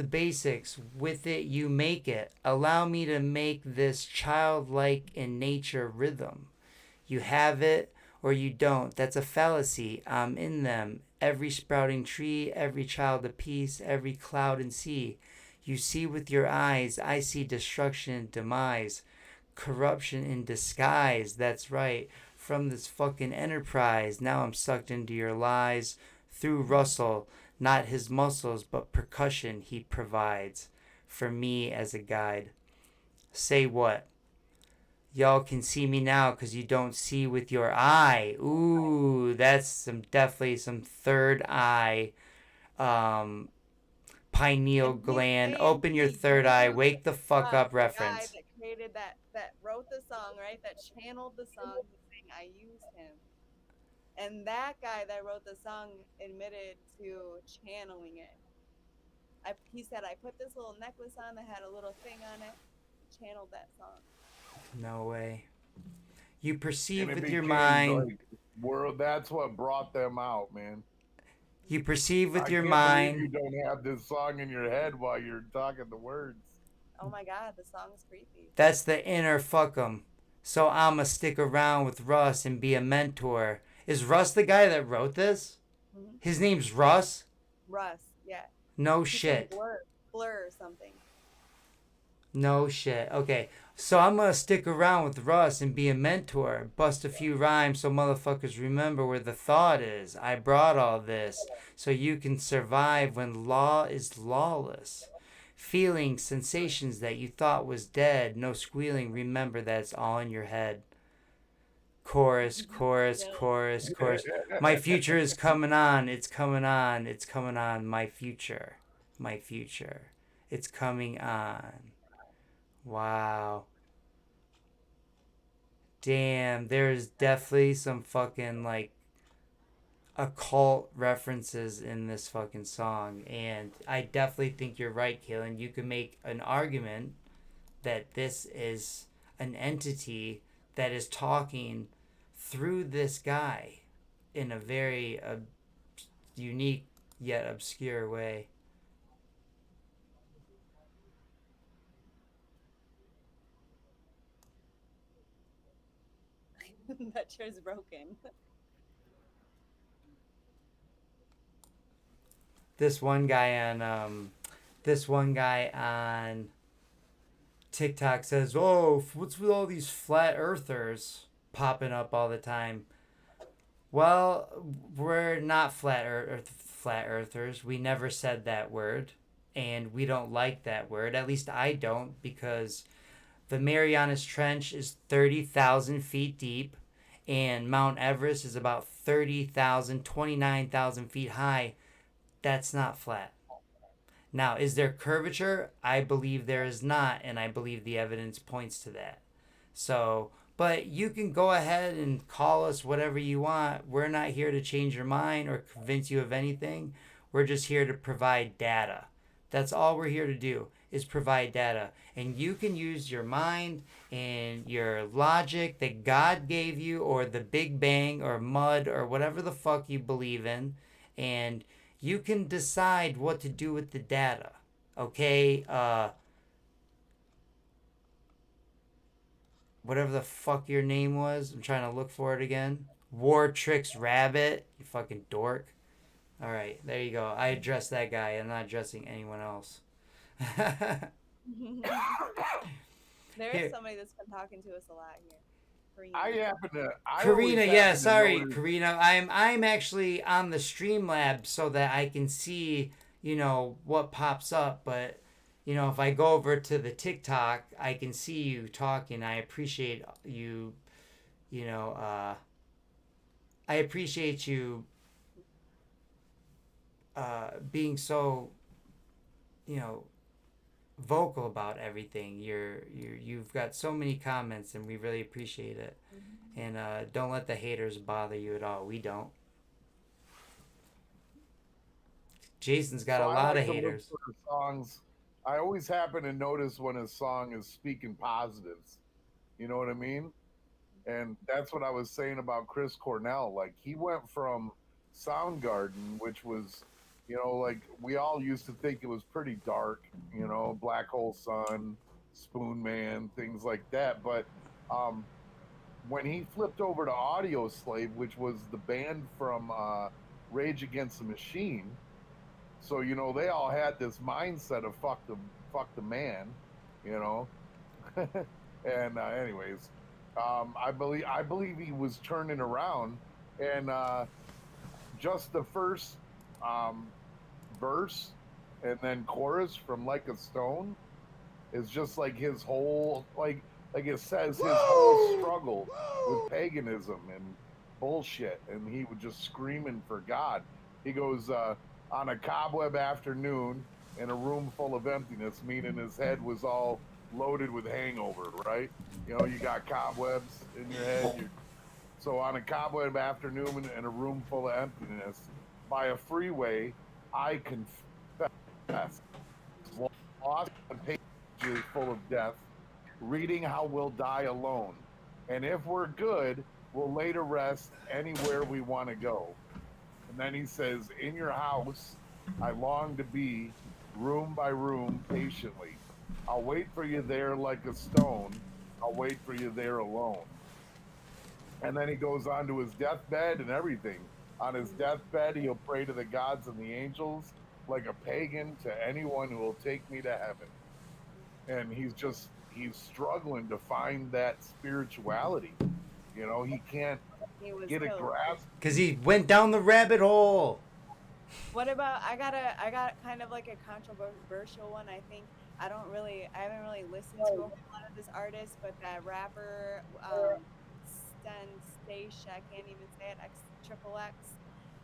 basics. With it, you make it. Allow me to make this childlike in nature rhythm. You have it or you don't. That's a fallacy. I'm in them. Every sprouting tree, every child of peace, every cloud and sea. You see with your eyes, I see destruction and demise. Corruption in disguise, that's right. From this fucking enterprise, now I'm sucked into your lies. Through Russell, not his muscles, but percussion he provides for me as a guide. Say what? Y'all can see me now because you don't see with your eye. Ooh, that's definitely some third eye, pineal gland. Open your third eye. Wake the fuck up reference. The guy that created that wrote the song, right? That channeled the song, saying I used him. And that guy that wrote the song admitted to channeling it. He said, I put this little necklace on that had a little thing on it, channeled that song. No way. You perceive And it with your became, mind. like, world. That's what brought them out, man. You perceive with I your can't mind. believe you don't have this song in your head while you're talking the words. Oh my god, the song's creepy. That's the inner fuck 'em. So I'ma stick around with Russ and be a mentor. Is Russ the guy that wrote this? Mm-hmm. His name's Russ? Russ, yeah. No He's shit. Blur or something. No shit. Okay, so I'm gonna stick around with Russ and be a mentor. Bust a few rhymes so motherfuckers remember where the thought is. I brought all this so you can survive when law is lawless. Feeling sensations that you thought was dead. No squealing, remember that's all in your head. Chorus, chorus, chorus, chorus. My future is coming on. It's coming on. It's coming on. My future. My future. It's coming on. Wow. Damn, there's definitely some fucking like occult references in this fucking song. And I definitely think you're right, Kaylin. You can make an argument that this is an entity that is talking through this guy in a very unique yet obscure way. That chair's broken. This one guy on TikTok says, "Oh, what's with all these flat earthers popping up all the time?" Well, we're not flat earthers. We never said that word, and we don't like that word. At least I don't, because the Marianas Trench is 30,000 feet deep, and Mount Everest is about 29,000 feet high. That's not flat. Now, is there curvature? I believe there is not, and I believe the evidence points to that. So, but you can go ahead and call us whatever you want. We're not here to change your mind or convince you of anything. We're just here to provide data. That's all we're here to do, is provide data. And you can use your mind and your logic that God gave you, or the Big Bang, or mud, or whatever the fuck you believe in, and you can decide what to do with the data. Okay, whatever the fuck your name was. I'm trying to look for it again. War Tricks Rabbit. You fucking dork. Alright, there you go. I addressed that guy. I'm not addressing anyone else. There Here. is somebody that's been talking to us a lot here. Karina. I happen to. I Karina, always yeah, happen to sorry, notice- Karina. I'm actually on the Streamlabs so that I can see, you know, what pops up. But, you know, if I go over to the TikTok, I can see you talking. I appreciate you, you know, I appreciate you being so, you know, vocal about everything. You've got so many comments, and we really appreciate it. And don't let the haters bother you at all. We don't. Jason's got So a I lot like of to look haters. for the songs. I always happen to notice when a song is speaking positives. You know what I mean? And that's what I was saying about Chris Cornell. Like he went from Soundgarden, which was, you know, like we all used to think it was pretty dark, you know, Black Hole Sun, Spoon Man, things like that. But when he flipped over to Audio Slave, which was the band from Rage Against the Machine, so you know they all had this mindset of fuck the man, you know. And anyways, I believe he was turning around, and just the first verse and then chorus from Like a Stone is just like his whole like it says his whole struggle with paganism and bullshit, and he was just screaming for God. He goes on a cobweb afternoon in a room full of emptiness, meaning his head was all loaded with hangover, right? You know, you got cobwebs in your head. So on a cobweb afternoon in a room full of emptiness, by a freeway, I confess, lost on pages full of death, reading how we'll die alone. And if we're good, we'll lay to rest anywhere we want to go. And then he says, in your house, I long to be, room by room, patiently. I'll wait for you there like a stone. I'll wait for you there alone. And then he goes on to his deathbed and everything. On his deathbed, he'll pray to the gods and the angels like a pagan to anyone who will take me to heaven. And he's struggling to find that spirituality. You know, he can't get a grasp. Because he went down the rabbit hole. What about I got kind of like a controversial one. I think I haven't really listened to a whole lot of this artist, but that rapper Sensation, I can't even say it, XXX,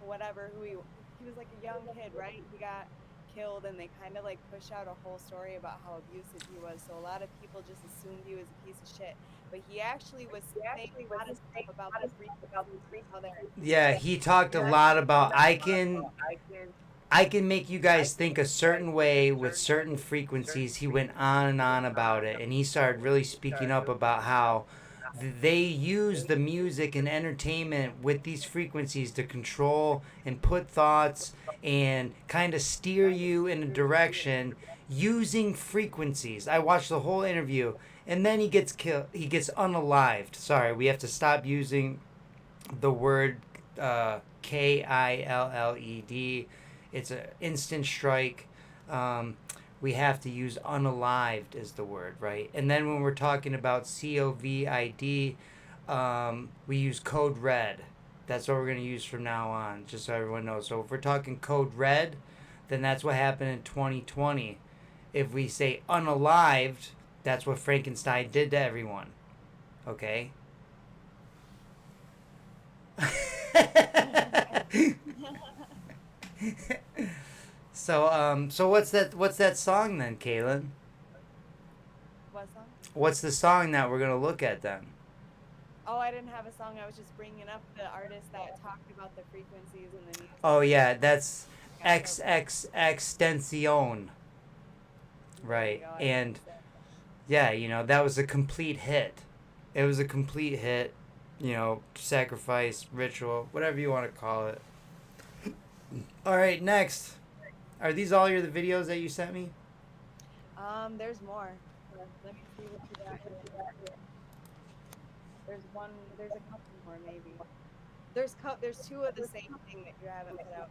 whatever. He was like a young kid, right? He got killed, and they kind of like push out a whole story about how abusive he was. So a lot of people just assumed he was a piece of shit, but he actually was saying a lot of stuff about the how they're. Yeah, he talked a lot about I can make you guys think a certain way with certain frequencies. He went on and on about it, and he started really speaking up about how they use the music and entertainment with these frequencies to control and put thoughts and kind of steer you in a direction using frequencies. I watched the whole interview, and then he gets killed. He gets unalived. Sorry, we have to stop using the word KILLED. It's an instant strike. We have to use unalived as the word, right? And then when we're talking about COVID, we use code red. That's what we're going to use from now on, just so everyone knows. So if we're talking code red, then that's what happened in 2020. If we say unalived, that's what Frankenstein did to everyone. Okay? So what's that song then, Kaylin? What song? What's the song that we're gonna look at then? Oh, I didn't have a song. I was just bringing up the artist that talked about the frequencies and the music. Oh yeah, that's XXXTentacion. Right, There you go, I and think so. yeah, you know, that was a complete hit. It was a complete hit. You know, sacrifice, ritual, whatever you want to call it. All right, next. Are these all the videos that you sent me? There's more. Let me see what you got here. There's one. There's a couple more maybe. There's two of the same thing that you haven't put out.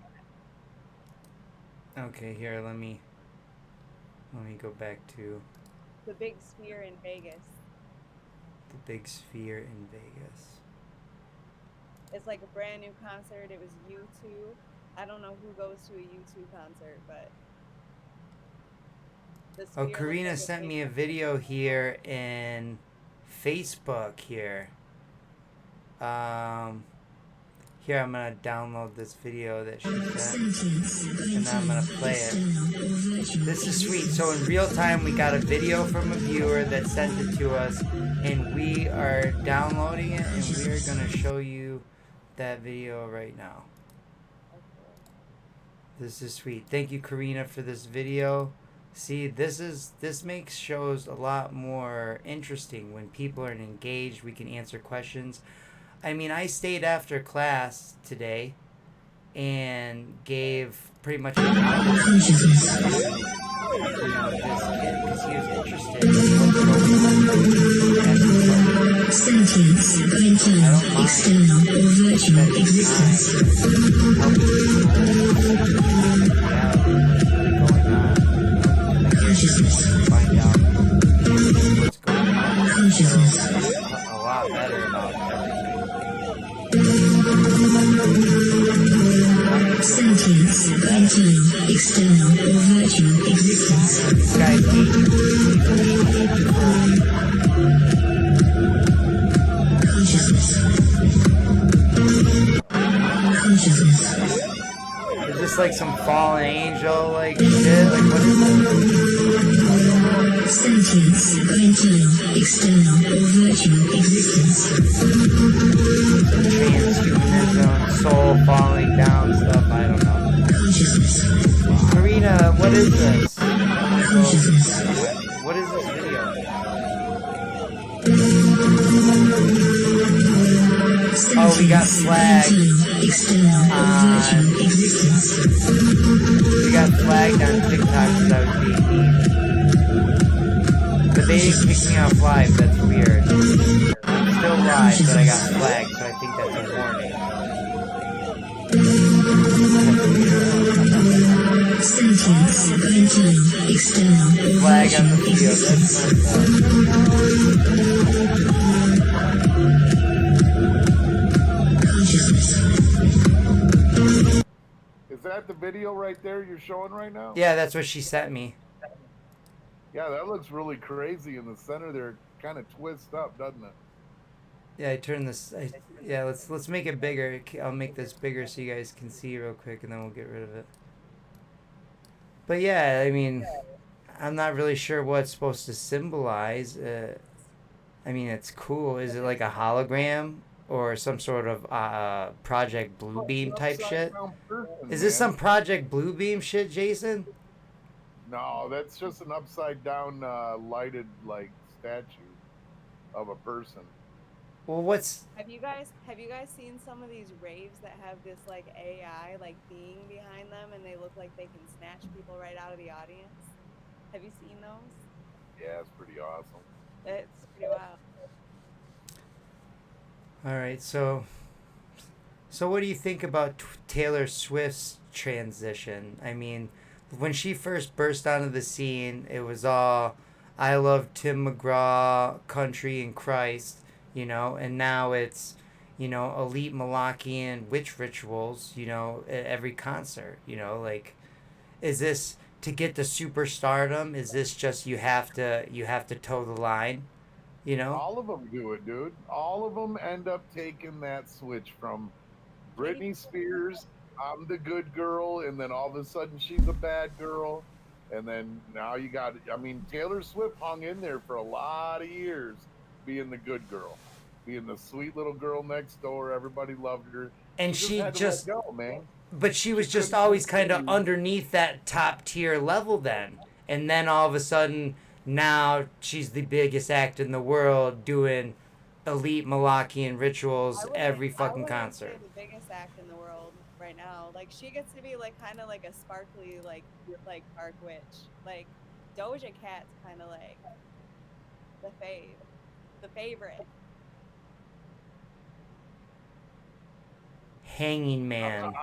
Okay, here, let me go back to The Big Sphere in Vegas. the Big Sphere in Vegas. It's like a brand new concert. It was U2. I don't know who goes to a U2 concert, but the Oh, Sphere looks Karina like a sent big- me a video here in Facebook here. Here, I'm gonna download this video that she sent, and then I'm gonna play it. This is sweet. So in real time, we got a video from a viewer that sent it to us, and we are downloading it, and we are gonna show you that video right now. This is sweet. Thank you, Karina, for this video. See, this makes shows a lot more interesting when people are engaged. We can answer questions. I mean, I stayed after class today and gave pretty much an hour to this kid because he was interested in what's going on. Sentience, internal, external, or virtual existence. Helping people see reality, what's really going on. Consciousness. To find out what's going on. Consciousness. A lot better about everything. Sentience, internal, external, or virtual existence. These guys hate you. Hate you for a reason. Consciousness. Consciousness. Is this like some fallen angel like shit? Like what is this? Sentience, internal, external, or virtual existence. Transhumanism, soul falling down stuff, I don't know. Consciousness. Karina, what is this? Consciousness. What is this video? Oh, we got flagged. Internal, external, or virtual existence. We got flagged on TikTok because I was being mean. But they didn't kick me off live, that's weird. I'm still live, but I got flagged, so I think that's a warning. Sentience, internal, external, or Flag on the virtual video, that's existence. Is Consciousness. that the video right there you're showing right now? Yeah, that's what she sent me. Yeah, that looks really crazy in the center there. Kind of twists up, doesn't it? Yeah, I turned this. Yeah, let's make it bigger. I'll make this bigger so you guys can see real quick, and then we'll get rid of it. But yeah, I mean, I'm not really sure what it's supposed to symbolize. I mean, it's cool. Is it like a hologram or some sort of Project Bluebeam type shit? Upside-down person, Is this man. some Project Bluebeam shit, Jason? No, that's just an upside down lighted like statue of a person. Well, what's Have you guys seen some of these raves that have this like AI like being behind them and they look like they can snatch people right out of the audience? Have you seen those? Yeah, it's pretty awesome. It's pretty wild. all right? So what do you think about Taylor Swift's transition? I mean, when she first burst onto the scene, it was all I love Tim McGraw, country, and Christ, you know, and now it's, you know, elite Malachian witch rituals, you know, at every concert, you know, like, is this to get to superstardom? Is this just you have to toe the line, you know? All of them do it, dude. All of them end up taking that switch from Britney Spears, I'm the good girl, and then all of a sudden she's a bad girl. And then now you got, I mean, Taylor Swift hung in there for a lot of years being the good girl, being the sweet little girl next door. Everybody loved her. And she had to just, let go, man. but she was just always kind of underneath that top tier level then. And then all of a sudden, now she's the biggest act in the world doing elite Malachian rituals every fucking I concert. wouldn't say the biggest act in the world right now. Like she gets to be like kind of like a sparkly like dark witch. Like Doja Cat's kind of like the favorite. Hanging Man.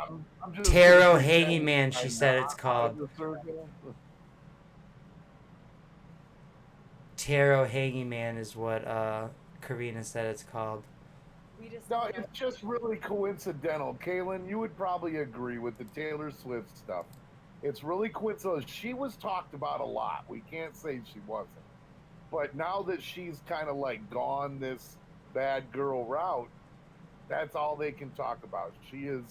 I'm just Tarot gonna Hanging pretend Man, she I'm said not it's out called. of the circle. Tarot Hanging Man is what Karina said it's called. We just No, don't know. it's just really coincidental. Kaylin, you would probably agree with the Taylor Swift stuff. It's really coincidental. She was talked about a lot. We can't say she wasn't. But now that she's kind of like gone this bad girl route, that's all they can talk about. She is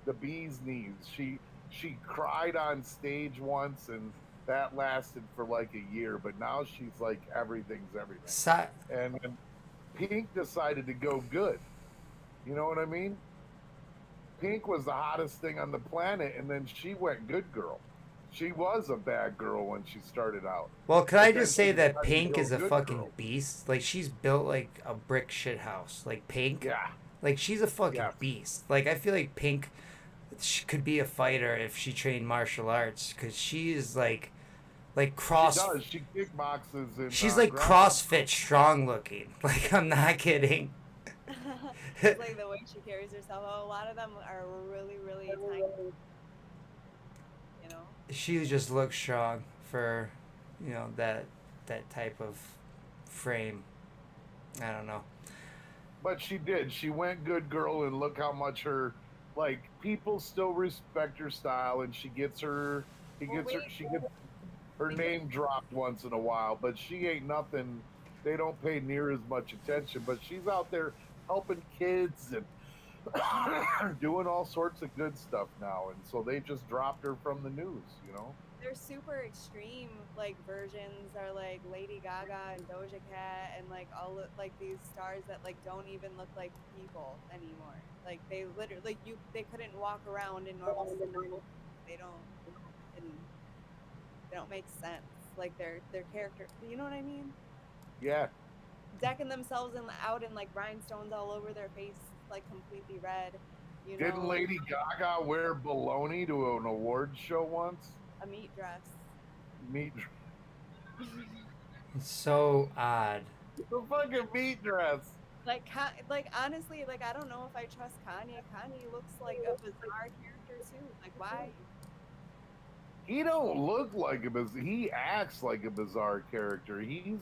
the bee's knees. She cried on stage once, and that lasted for like a year. But now she's like everything's everything. Si- And Pink decided to go good. You know what I mean? Pink was the hottest thing on the planet, and then she went good girl. She was a bad girl when she started out. well, could But I then just she say that decided to Pink go is a good fucking girl. beast? Like, she's built like a brick shit house. Like, Pink. Yeah. Like, she's a fucking Yes. beast. Like, I feel like Pink she could be a fighter if she trained martial arts, because she is like cross. She does. She kickboxes and She's like grappling. CrossFit strong looking. Like, I'm not kidding. It's like the way she carries herself. A lot of them are really, really tiny. You know? She just looks strong for, that type of frame. I don't know. But she did. She went good girl, and look how much her people still respect her style, and she gets her she gets her name dropped once in a while, but she ain't nothing. They don't pay near as much attention, but she's out there helping kids and doing all sorts of good stuff now, and so they just dropped her from the news, They're super extreme like versions are like Lady Gaga and Doja Cat and like all like these stars that like don't even look like people anymore. Like they literally they couldn't walk around in normal scenario. They don't make sense. Like their character, you know what I mean? Yeah. Decking themselves out in like rhinestones all over their face, like completely red. You know, Didn't Lady Gaga wear baloney to an awards show once? a meat dress. Meat, It's so odd. the fucking meat dress. Like honestly, like I don't know if I trust Kanye. Kanye looks like a bizarre character too. Like why? He don't look like he acts like a bizarre character. He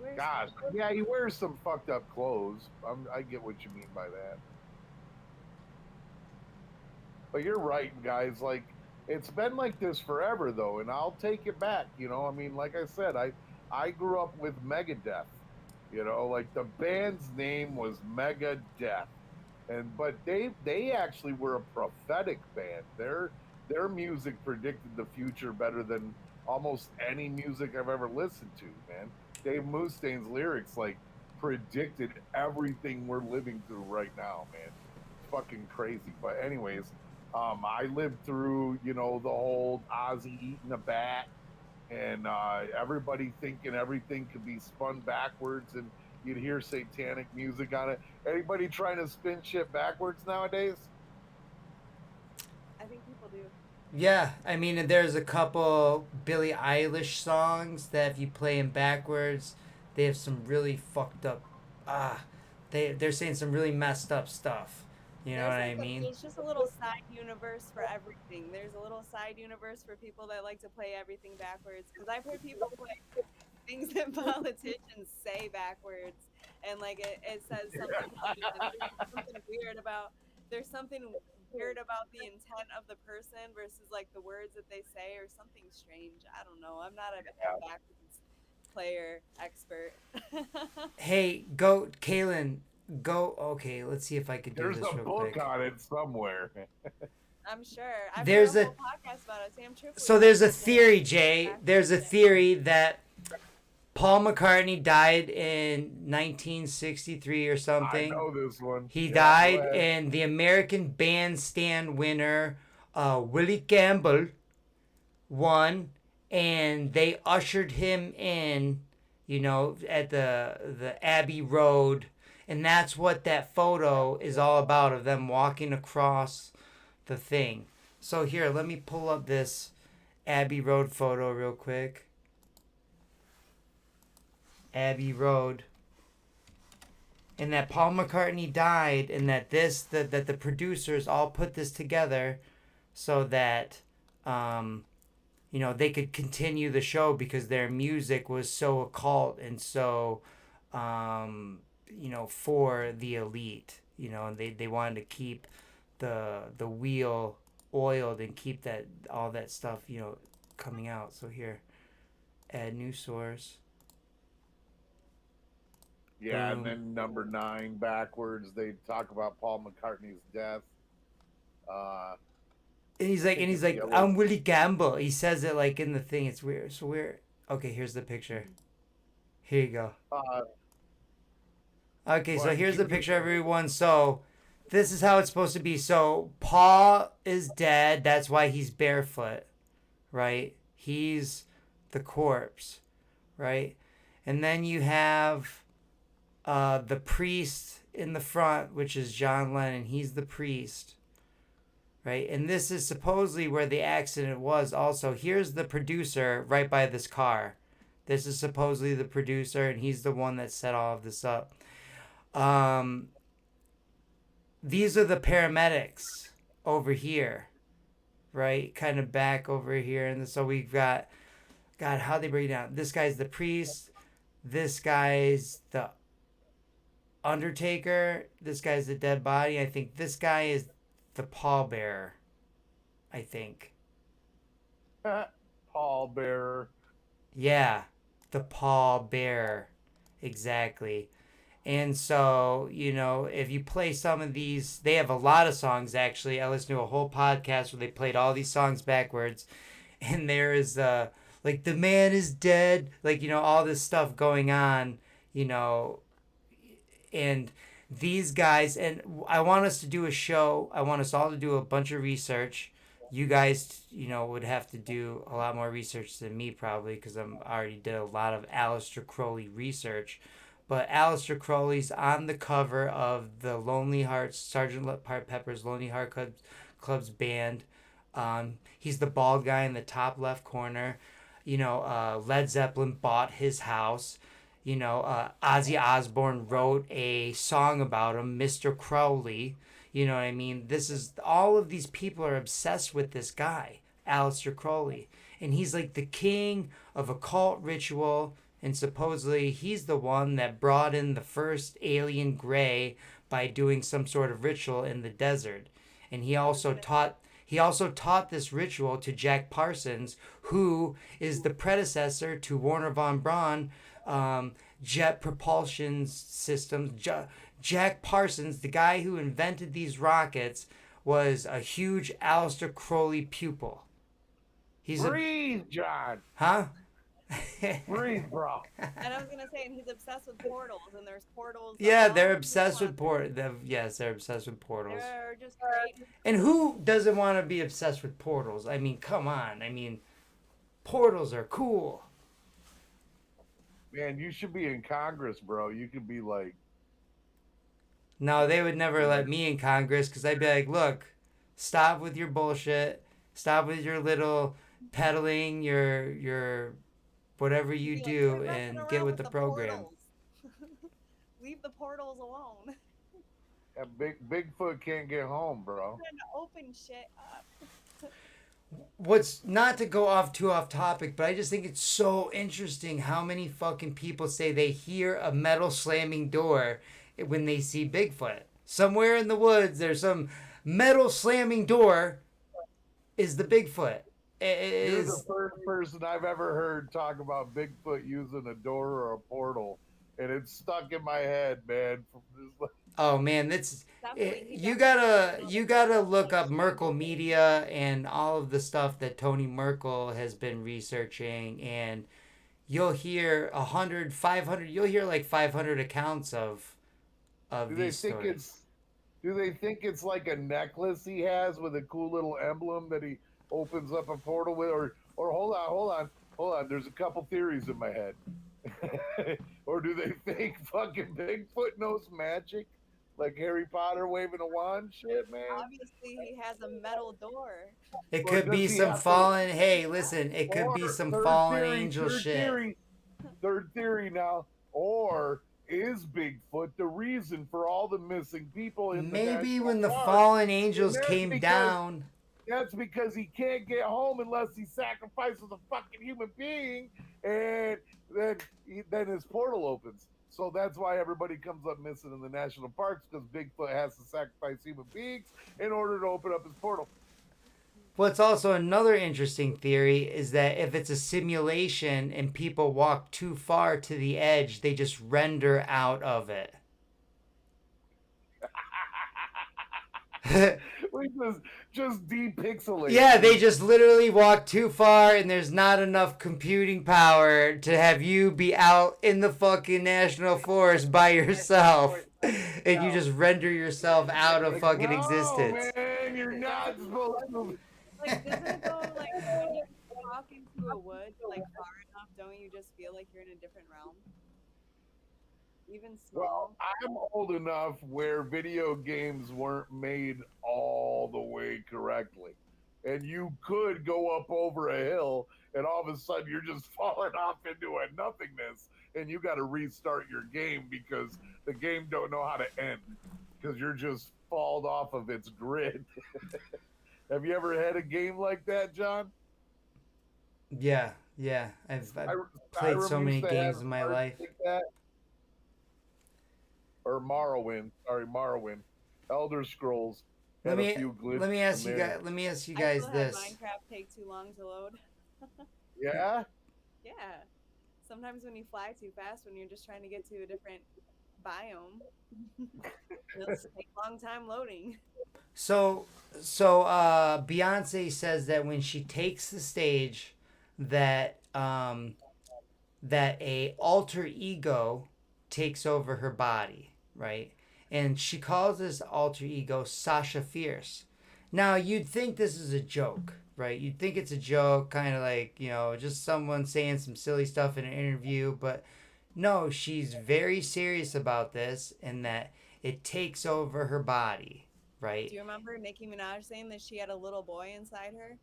wears Gosh, yeah, he wears some fucked up clothes. I get what you mean by that. But you're right, guys. Like, it's been like this forever, though, and I'll take it back. I mean, like I said, I grew up with Megadeth. Like the band's name was Megadeth, but they actually were a prophetic band. Their music predicted the future better than almost any music I've ever listened to, man. Dave Mustaine's lyrics predicted everything we're living through right now, man. It's fucking crazy. But anyways, I lived through, the whole Ozzy eating a bat and everybody thinking everything could be spun backwards and you'd hear satanic music on it. Anybody trying to spin shit backwards nowadays? I think people do. Yeah, I mean, there's a couple Billie Eilish songs that if you play them backwards, they have some really fucked up. They're saying some really messed up stuff. You know what I mean? There's just a little side universe for everything. There's a little side universe for people that like to play everything backwards. Because I've heard people play things that politicians say backwards, and it says something weird about. There's something weird about the intent of the person versus the words that they say, or something strange. I don't know. I'm not a backwards player expert. Hey, go, Kaylin. Go. Okay, let's see if I could do There's this a real book quick. on it somewhere. I'm sure. I've There's heard a- whole podcast about it. Sam Tripoli. So there's a theory, Jay. There's a theory that Paul McCartney died in 1963 or something. I know this one. He Yeah, died, go ahead. and the American Bandstand winner, Willie Campbell, won, and they ushered him in, at the Abbey Road, and that's what that photo is all about, of them walking across the thing. So here, let me pull up this Abbey Road photo real quick. Abbey Road. And that Paul McCartney died, and that that the producers all put this together so that they could continue the show because their music was so occult and so for the elite, and they wanted to keep the wheel oiled and keep that all that stuff coming out. So here, add new source. Yeah, and then number 9 backwards, they talk about Paul McCartney's death. And he's like, I'm Willie Campbell. He says it like in the thing. It's weird. So weird. Okay, here's the picture. Here you go. Okay, so here's the picture, everyone. So this is how it's supposed to be. So Paul is dead. That's why he's barefoot, right? He's the corpse, right? And then you have the priest in the front, which is John Lennon. He's the priest. Right, and this is supposedly where the accident was also. Here's the producer right by this car. This is supposedly the producer, and he's the one that set all of this up. These are the paramedics over here, right? Kind of back over here. And so we've got, God, how they break it down. This guy's the priest. This guy's the undertaker. This guy's the dead body. I think this guy is the pallbearer, I think. Pallbearer. Yeah, the pallbearer. Exactly. And so, if you play some of these, they have a lot of songs, actually. I listened to a whole podcast where they played all these songs backwards. And there is, like, the man is dead. Like, all this stuff going on, and these guys, and I want us to do a show. I want us all to do a bunch of research. You guys, would have to do a lot more research than me probably because I already did a lot of Aleister Crowley research. But Aleister Crowley's on the cover of the Lonely Hearts, Sgt. Pepper's Lonely Heart Club's band. He's the bald guy in the top left corner. Led Zeppelin bought his house. Ozzy Osbourne wrote a song about him, Mr. Crowley. You know what I mean? This is, all of these people are obsessed with this guy, Aleister Crowley. And he's like the king of occult ritual. And supposedly he's the one that brought in the first alien gray by doing some sort of ritual in the desert. And he also taught this ritual to Jack Parsons, who is the predecessor to Wernher von Braun, jet propulsion systems. Jack Parsons, the guy who invented these rockets, was a huge Aleister Crowley pupil. Breathe, John. Huh? Breathe, bro. And I was gonna say, and he's obsessed with portals, and there's portals. Yeah, they're obsessed with portals. Yes, they're obsessed with portals. They're just great. And who doesn't want to be obsessed with portals? I mean, come on. I mean, portals are cool. Man, you should be in Congress, bro. You could be like... No, they would never let me in Congress because I'd be like, look, stop with your bullshit. Stop with your little peddling, your whatever you do, and get with the program. Leave the portals alone. Yeah, Bigfoot can't get home, bro. Trying to open shit up. What's, not to go too off topic, but I just think it's so interesting how many fucking people say they hear a metal slamming door when they see Bigfoot. Somewhere in the woods, there's some metal slamming door is the Bigfoot. You're the first person I've ever heard talk about Bigfoot using a door or a portal, and it's stuck in my head, man. Oh man, you gotta look up Merkel Media and all of the stuff that Tony Merkel has been researching, and you'll hear 100, 500. You'll hear like 500 accounts of these stories. Do they think it's like a necklace he has with a cool little emblem that he opens up a portal with, or hold on, there's a couple theories in my head. Or do they think fucking Bigfoot knows magic, like Harry Potter waving a wand shit, man? Obviously he has a metal door. It could be some fallen, hey listen, it could be some fallen angel shit. Third theory now, Or is Bigfoot the reason for all the missing people in the Maybe national when the park? fallen angels And that's came because- down. That's because he can't get home unless he sacrifices a fucking human being, and then his portal opens. So that's why everybody comes up missing in the national parks, because Bigfoot has to sacrifice human beings in order to open up his portal. What's also another interesting theory is that if it's a simulation and people walk too far to the edge, they just render out of it. We just depixelate. Yeah, they just literally walk too far and there's not enough computing power to have you be out in the fucking national forest by yourself. And you just render yourself out of fucking existence. Man, you're not supposed to. Like, doesn't it go like when you walk into a wood like far enough, don't you just feel like you're in a different realm? Even small. Well, I'm old enough where video games weren't made all the way correctly. And you could go up over a hill and all of a sudden you're just falling off into a nothingness and you got to restart your game because the game don't know how to end because you're just fallen off of its grid. Have you ever had a game like that, John? Yeah. I've played so many games in my life. Like that. Or Morrowind. Sorry, Morrowind. Elder Scrolls. Let me ask you guys. Let me ask you guys I still this. Had Minecraft take too long to load. Yeah. Yeah. Sometimes when you fly too fast, when you're just trying to get to a different biome, it'll take a long time loading. So Beyonce says that when she takes the stage, that that a alter ego takes over her body, right? And she calls this alter ego Sasha Fierce. Now, you'd think this is a joke, right? You'd think it's a joke, kind of like, you know, just someone saying some silly stuff in an interview. But no, she's very serious about this and that it takes over her body, right? Do you remember Nicki Minaj saying that she had a little boy inside her?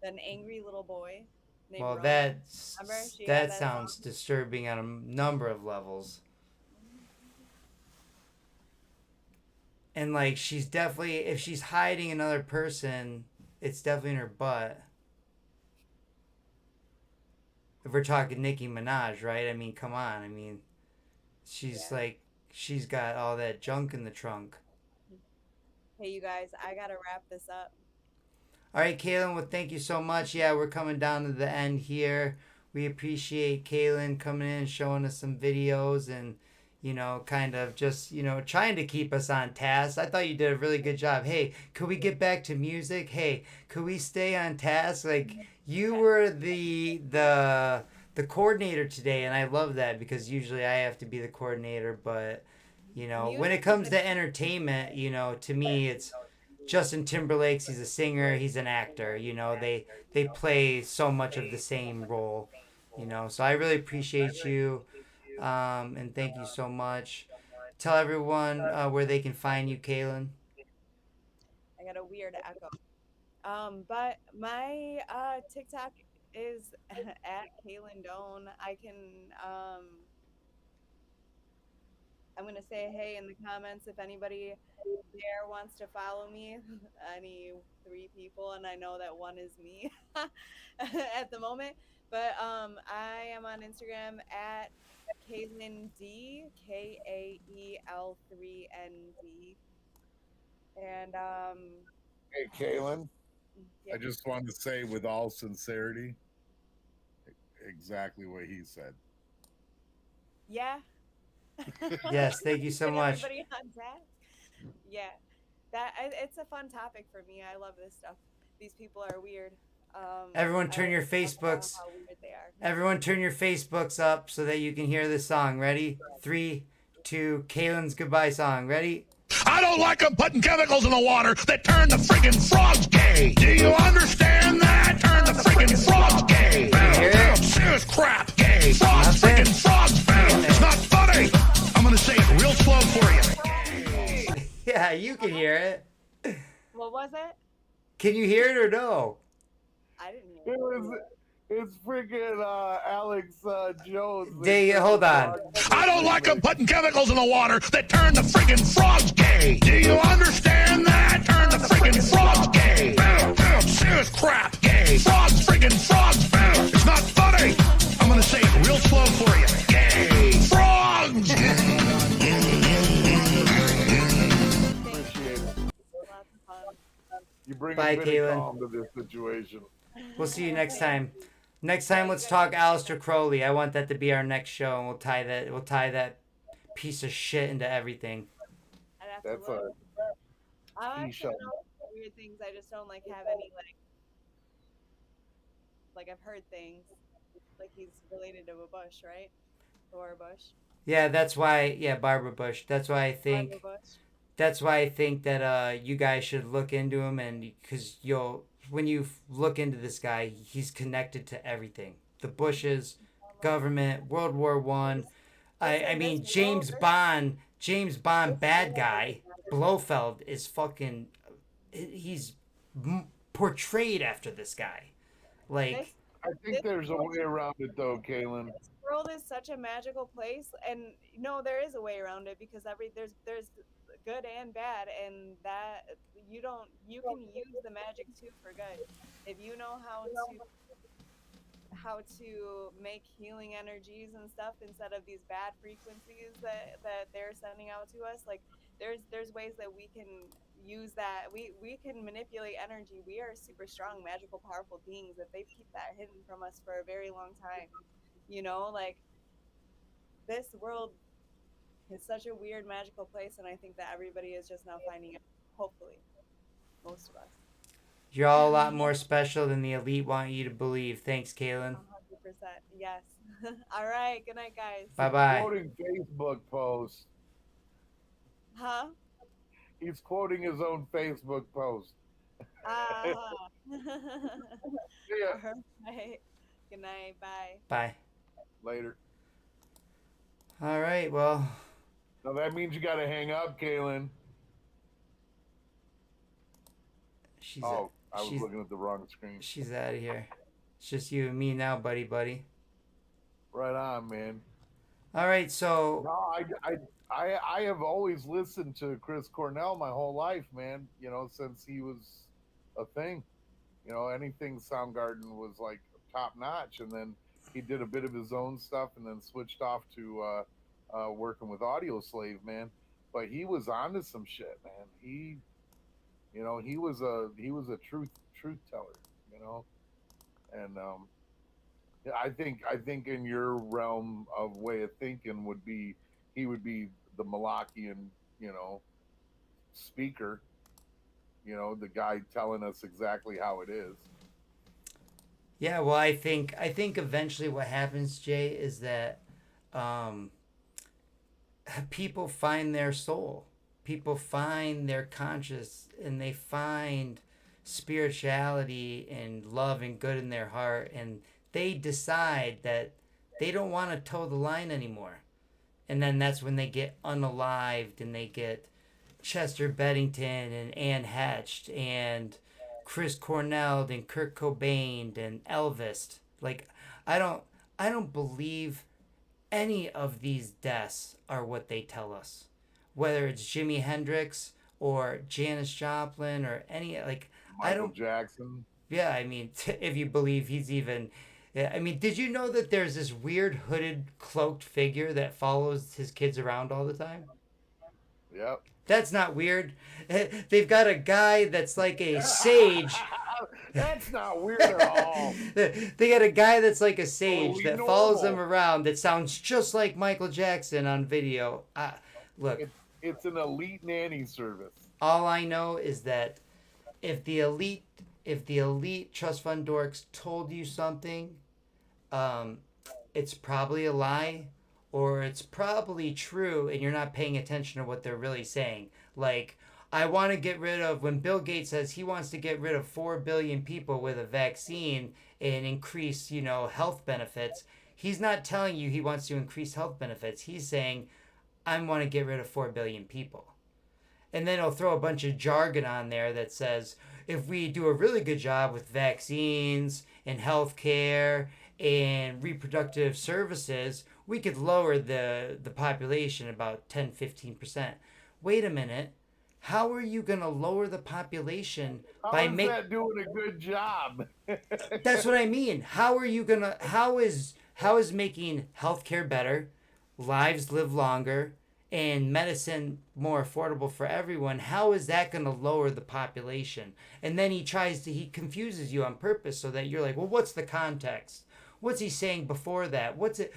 An angry little boy named Well, Roman? Remember? She had that sounds disturbing on a number of levels. And like, she's definitely, if she's hiding another person, it's definitely in her butt. If we're talking Nicki Minaj, right? I mean, come on. I mean, she's like, she's got all that junk in the trunk. Hey, you guys, I gotta wrap this up. All right, Kaylin, well, thank you so much. Yeah, we're coming down to the end here. We appreciate Kaylin coming in and showing us some videos and, you know, kind of just, you know, trying to keep us on task. I thought you did a really good job. Hey, could we get back to music? Hey, could we stay on task? Like, you were the coordinator today, and I love that because usually I have to be the coordinator. But, you know, when it comes to entertainment, you know, to me, it's Justin Timberlake's, he's a singer, he's an actor, you know, they play so much of the same role, you know, so I really appreciate you, and thank you so much. Tell everyone where they can find you, Kaylin. I got a weird echo. But my TikTok is at Kaylin Doan. I can I'm gonna say hey in the comments if anybody there wants to follow me. Any 3 people, and I know that one is me at the moment. But I am on Instagram at Kaylin D, Kael3ND. And Hey, Kaylin, yeah. I just wanted to say with all sincerity, exactly what he said. Yeah. Yes, thank you so Get much. everybody on task. Yeah, it's a fun topic for me. I love this stuff. These people are weird. Everyone turn your I love Facebooks. how weird they are. Everyone turn your Facebooks up so that you can hear this song. Ready? 3, 2, Kaylin's goodbye song. Ready? I don't like them putting chemicals in the water that turn the friggin' frogs gay. Do you understand that? Turn the friggin' frogs gay. Hear it? Serious crap gay. Frogs, Nothing. friggin' frogs, man. It's not funny. I'm gonna say it real slow for you. Yeah, you can hear it. What was it? Can you hear it or no? I didn't hear. It's freaking Alex Jones. Hold on. I don't like them putting chemicals in the water that turn the friggin' frogs gay. Do you understand that? Turn the friggin' frogs gay. Serious crap. Gay. Frogs, friggin' frogs. It's not funny. I'm gonna say it real slow for you. Gay. Frogs. Appreciate it. Lots of fun. You bring Bye, a bit Kaylin. of calm to this situation. We'll see you next time. Next time, let's talk Aleister Crowley. I want that to be our next show, and we'll tie that piece of shit into everything. I'd have That's to a look. I he actually show. know weird things. I just don't like have any like I've heard things like he's related to a Bush, right? Laura Bush. Yeah, that's why. Yeah, Barbara Bush. That's why I think. Barbara Bush. That's why I think that you guys should look into him, and because when you look into this guy, he's connected to everything: the Bushes, government, World War One. I mean, James Bond, bad guy. Blofeld is fucking. He's portrayed after this guy, like. I think there's a way around it though, Kaylin. This world is such a magical place, and no, there is a way around it because there's good and bad, and that you can use the magic too for good if you know how to make healing energies and stuff instead of these bad frequencies that they're sending out to us. Like there's ways that we can use that. We can manipulate energy. We are super strong, magical, powerful beings that they keep that hidden from us for a very long time. You know, like this world is such a weird, magical place, and I think that everybody is just now finding it. Hopefully, most of us. You're all a lot more special than the elite want you to believe. Thanks, Kaylin. 100%. Yes. All right. Good night, guys. Bye-bye. Quoting Facebook post. Huh? He's quoting his own Facebook post. Ah. Yeah. All right. Good night. Bye. Bye. Later. All right, well, Now that means you got to hang up, Kaylin. she's Oh, I was she's looking at the wrong screen. she's out of here. It's just you and me now, buddy. Right on, man. All right, so No, I have always listened to Chris Cornell my whole life, man. You know, since he was a thing. You know, anything Soundgarden was like top notch, and then he did a bit of his own stuff, and then switched off to working with Audio Slave, man. But he was onto some shit, man. He was a truth teller, you know, and yeah, I think in your realm of way of thinking he would be the Malachian, you know, speaker, you know, the guy telling us exactly how it is. yeah, well, I think eventually what happens, Jay, is that people find their soul. People find their conscious, and they find spirituality and love and good in their heart, and they decide that they don't want to toe the line anymore. And then that's when they get unalived, and they get Chester Bennington and Anne Hatched and Chris Cornell and Kurt Cobain and Elvis. Like, I don't believe any of these deaths are what they tell us. Whether it's Jimi Hendrix or Janis Joplin or any, like, Michael Jackson. Yeah, I mean, if you believe he's even... Yeah, I mean, did you know that there's this weird hooded, cloaked figure that follows his kids around all the time? Yep. That's not weird. They've got a guy that's like a sage. That's not weird at all. They got a guy that's like a sage Totally that follows them normal. around that sounds just like Michael Jackson on video. Look, It's an elite nanny service. all I know is that if the elite trust fund dorks told you something, it's probably a lie, or it's probably true and you're not paying attention to what they're really saying. Like, I want to get rid of, when Bill Gates says he wants to get rid of 4 billion people with a vaccine and increase, health benefits, he's not telling you he wants to increase health benefits. He's saying, I want to get rid of 4 billion people. And then he'll throw a bunch of jargon on there that says, if we do a really good job with vaccines and healthcare and reproductive services, we could lower the population about 10-15%. Wait a minute. How are you going to lower the population How by is making... that doing a good job? That's what I mean. How are you going to... How is making healthcare better, lives live longer, and medicine more affordable for everyone, how is that going to lower the population? And then he confuses you on purpose so that you're like, well, what's the context? What's he saying before that? What's it?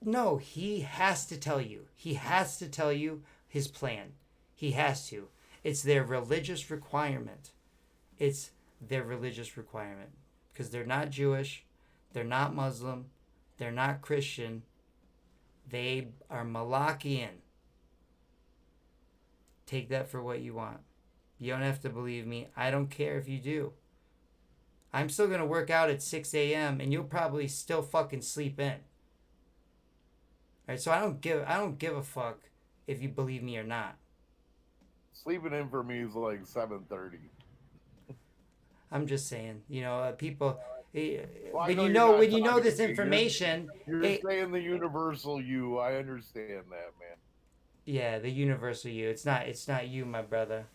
No, he has to tell you. He has to tell you his plan. He has to. It's their religious requirement. It's their religious requirement. Because they're not Jewish. They're not Muslim. They're not Christian. They are Malachian. Take that for what you want. You don't have to believe me. I don't care if you do. I'm still going to work out at 6 a.m. and you'll probably still fucking sleep in. Alright, so I don't give a fuck if you believe me or not. Sleeping in for me is like 7:30. I'm just saying, people... Well, when I you know know you're not talking this to me. information... You're saying the universal you. I understand that, man. Yeah, the universal you. It's not you, my brother.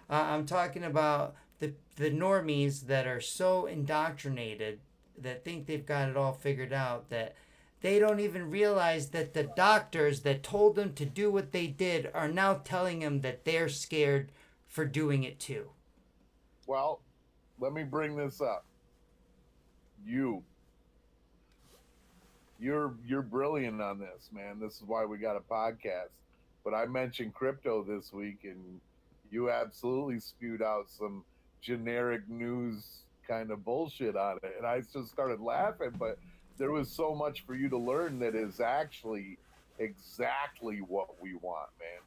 I'm talking about the normies that are so indoctrinated that think they've got it all figured out that they don't even realize that the doctors that told them to do what they did are now telling them that they're scared for doing it too. Well, let me bring this up. You're brilliant on this, man. This is why we got a podcast. But I mentioned crypto this week, and you absolutely spewed out some generic news kind of bullshit on it, and I just started laughing. But there was so much for you to learn that is actually exactly what we want, man.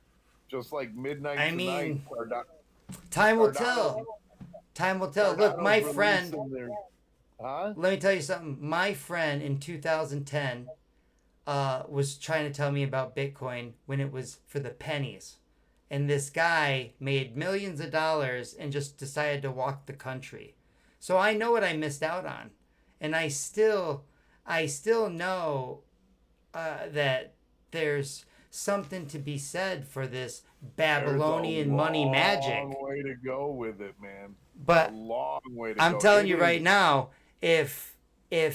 Just like midnight I tonight. mean, time will tell. Time will tell. Look, my friend. Huh? Let me tell you something. My friend in 2010 was trying to tell me about Bitcoin when it was for the pennies. And this guy made millions of dollars and just decided to walk the country. So I know what I missed out on. And I still know that there's something to be said for this Babylonian money magic. There's a long way to go with it, man. But a long way to I'm go. telling you right now, if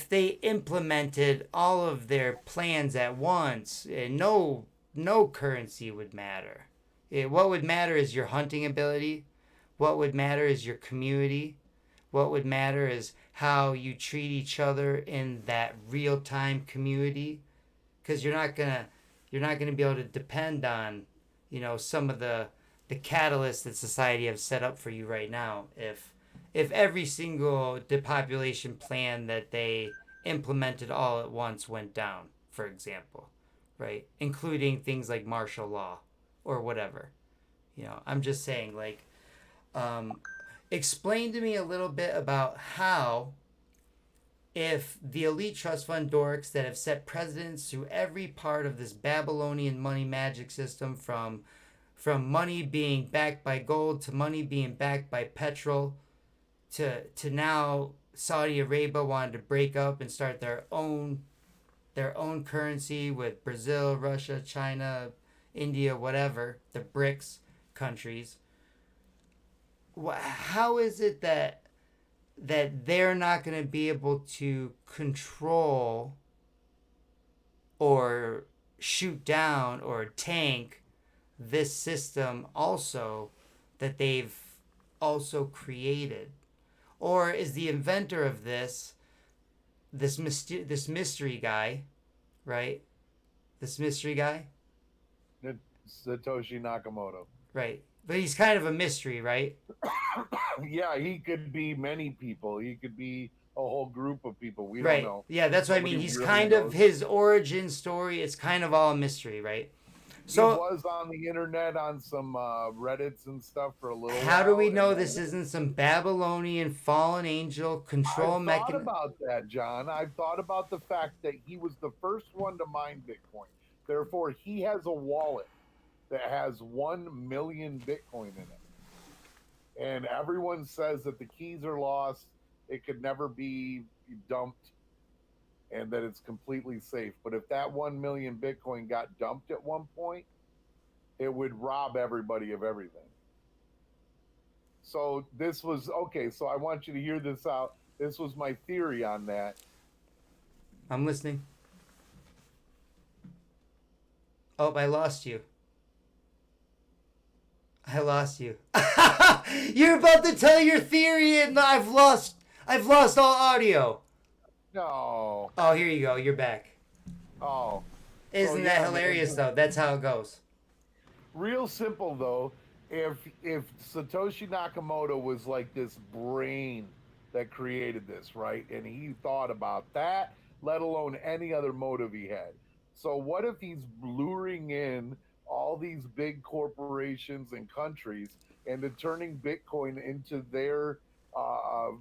they implemented all of their plans at once, no currency would matter. What would matter is your hunting ability. What would matter is your community. What would matter is how you treat each other in that real-time community. Because you're not gonna be able to depend on, some of the catalysts that society have set up for you right now. If every single depopulation plan that they implemented all at once went down, for example, right? Including things like martial law or whatever. I'm just saying, explain to me a little bit about how, if the elite trust fund dorks that have set precedents through every part of this Babylonian money magic system, from money being backed by gold to money being backed by petrol, to now Saudi Arabia wanted to break up and start their own currency with Brazil, Russia, China, India, whatever, the BRICS countries. How is it that they're not going to be able to control or shoot down or tank this system also that they've also created? Or is the inventor of this mystery guy, right? This mystery guy? Satoshi Nakamoto. Right. But he's kind of a mystery, right? Yeah, he could be many people. He could be a whole group of people. We right. don't know. Yeah, that's what I mean. He's really kind of his origin story. It's kind of all a mystery, right? So he was on the internet on some Reddits and stuff for a little while. How do we know this isn't some Babylonian fallen angel control mechanism? I've thought about that, John. I've thought about the fact that he was the first one to mine Bitcoin. Therefore, he has a wallet that has 1 million Bitcoin in it. And everyone says that the keys are lost it could never be dumped and that it's completely safe. But if that 1 million Bitcoin got dumped at one point, it would rob everybody of everything. So this was okay. So I want you to hear this out. This was my theory on that. I'm listening. Oh, I lost you. I lost you. You're about to tell your theory and I've lost all audio. No. Oh, here you go. You're back. Oh. Isn't that hilarious though? That's how it goes. Real simple though. If Satoshi Nakamoto was like this brain that created this, right? And he thought about that, let alone any other motive he had. So what if he's luring in all these big corporations and countries into turning Bitcoin into their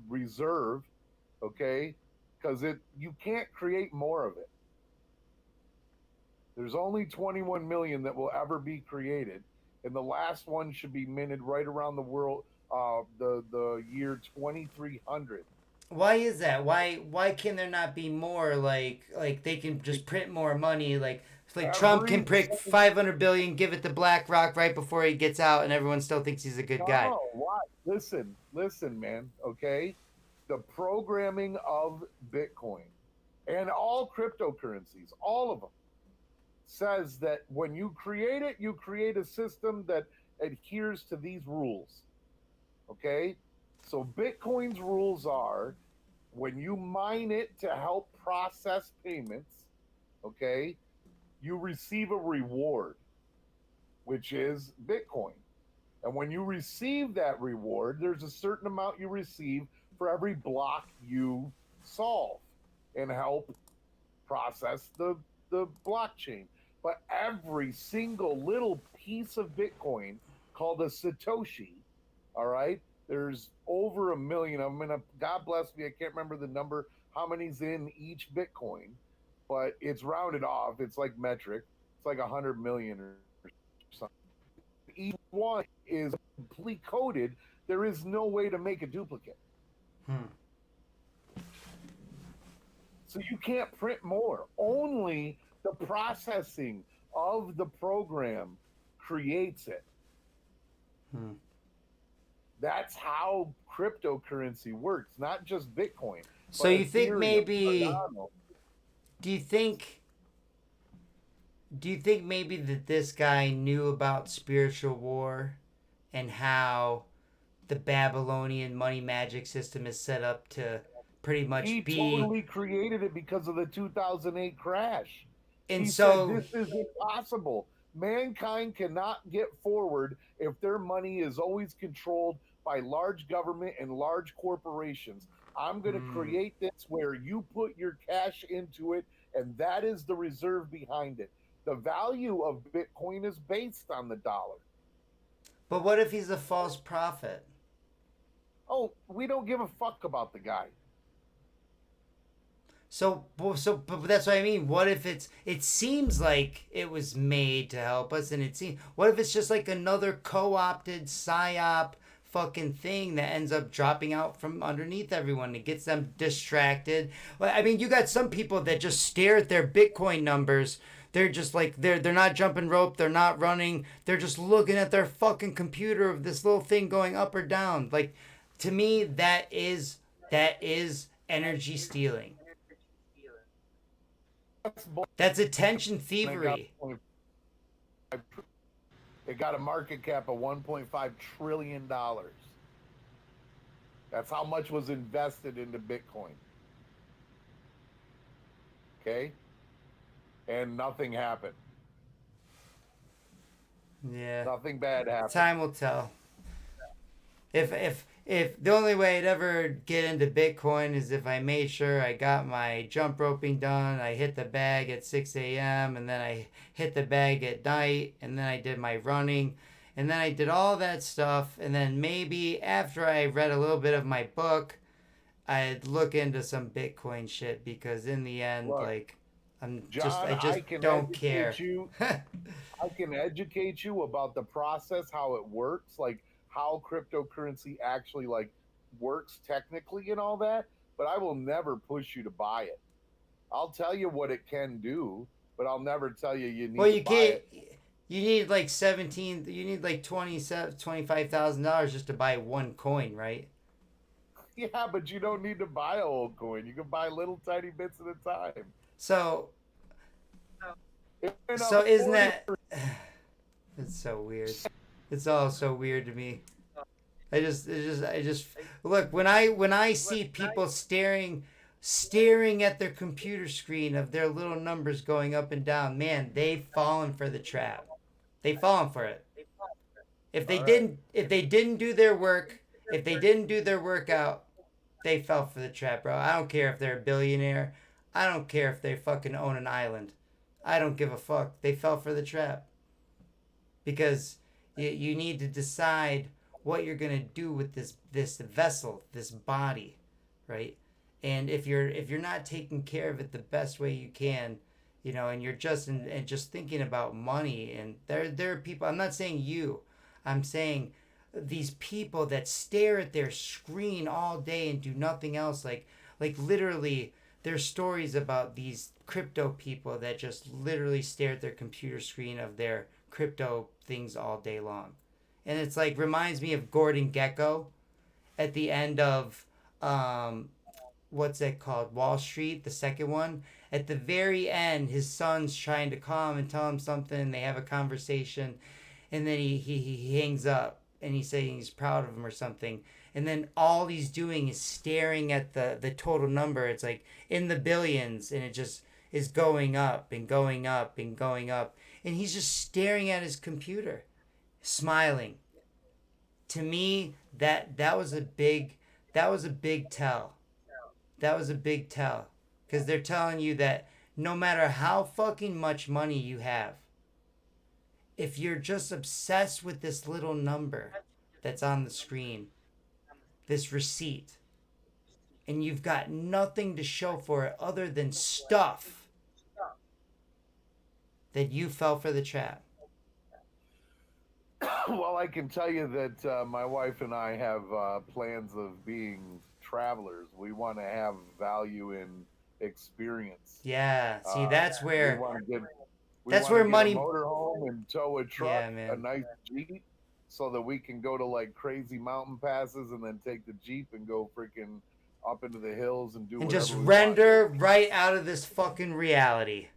reserve, okay? Because you can't create more of it. There's only 21 million that will ever be created, and the last one should be minted right around the world, the year 2300. Why is that? Why can there not be more? Like they can just print more money. Like Trump can print 500 billion, give it to BlackRock right before he gets out, and everyone still thinks he's a good guy. No, why? Listen, man. Okay, the programming of Bitcoin and all cryptocurrencies, all of them, says that when you create it, you create a system that adheres to these rules. Okay? So Bitcoin's rules are when you mine it to help process payments, okay, you receive a reward, which is Bitcoin. And when you receive that reward, there's a certain amount you receive for every block you solve and help process the blockchain. But every single little piece of Bitcoin called a Satoshi, all right, there's over 1 million of them. And God bless me, I can't remember the number, how many's in each Bitcoin, but it's rounded off. It's like metric. It's like 100 million or something. Each one is completely coded. There is no way to make a duplicate. So you can't print more. Only the processing of the program creates it. That's how cryptocurrency works, not just Bitcoin. So you think Ethereum, maybe Cardano. do you think maybe that this guy knew about spiritual war and how the Babylonian money magic system is set up to pretty much He be totally created it because of the 2008 crash. and He so said, this is impossible. Mankind cannot get forward if their money is always controlled by large government and large corporations. I'm going to create this where you put your cash into it, and that is the reserve behind it. The value of Bitcoin is based on the dollar. But what if he's a false prophet? Oh, we don't give a fuck about the guy. But that's what I mean. What if it seems like it was made to help us, and what if it's just like another co-opted psyop fucking thing that ends up dropping out from underneath everyone? It gets them distracted. I mean, you got some people that just stare at their Bitcoin numbers. They're just like they're not jumping rope, they're not running, they're just looking at their fucking computer of this little thing going up or down. Like, to me, that is energy stealing. That's attention thievery. It got a market cap of $1.5 trillion. That's how much was invested into Bitcoin. Okay? And nothing happened. Yeah. Nothing bad happened. Time will tell. If the only way I'd ever get into Bitcoin is if I made sure I got my jump roping done, I hit the bag at 6 a.m. and then I hit the bag at night, and then I did my running, and then I did all that stuff, and then maybe after I read a little bit of my book, I'd look into some Bitcoin shit, because in the end, Look, like, I can don't care. I can educate you about the process, how it works, like how cryptocurrency actually like works technically and all that, but I will never push you to buy it. I'll tell you what it can do, but I'll never tell you you need Well, to you buy can't. it. You need like You need like $25,000 just to buy one coin, right? Yeah, but you don't need to buy a whole coin. You can buy little tiny bits at a time. So It went so up isn't 40 that? It's so weird. It's all so weird to me. I just look when I see people staring at their computer screen of their little numbers going up and down. Man, they've fallen for the trap. They've fallen for it. If they didn't do their work, if they didn't do their workout, they fell for the trap, bro. I don't care if they're a billionaire. I don't care if they fucking own an island. I don't give a fuck. They fell for the trap. Because you need to decide what you're gonna do with this vessel, this body, right? And if you're not taking care of it the best way you can, you know, and you're just and just thinking about money, and there are people. I'm not saying you. I'm saying these people that stare at their screen all day and do nothing else. Like literally, there's stories about these crypto people that just literally stare at their computer screen of their crypto things all day long. And it's like reminds me of Gordon Gekko at the end of what's it called? Wall Street, the second one. At the very end, his son's trying to call him and tell him something, and they have a conversation, and then he hangs up and he's saying he's proud of him or something. And then all he's doing is staring at the total number. It's like in the billions, and it just is going up and going up and going up. And he's just staring at his computer, smiling. To me, that was a big tell. That was a big tell. Because they're telling you that no matter how fucking much money you have, if you're just obsessed with this little number that's on the screen, this receipt, and you've got nothing to show for it other than stuff, that you fell for the trap. Well, I can tell you that my wife and I have plans of being travelers. We want to have value in experience. Yeah, see, that's where we that's wanna where get money. a motorhome and tow a truck, Yeah, man. a nice Jeep, so that we can go to like crazy mountain passes and then take the Jeep and go freaking up into the hills and do And whatever just we render want. right out of this fucking reality.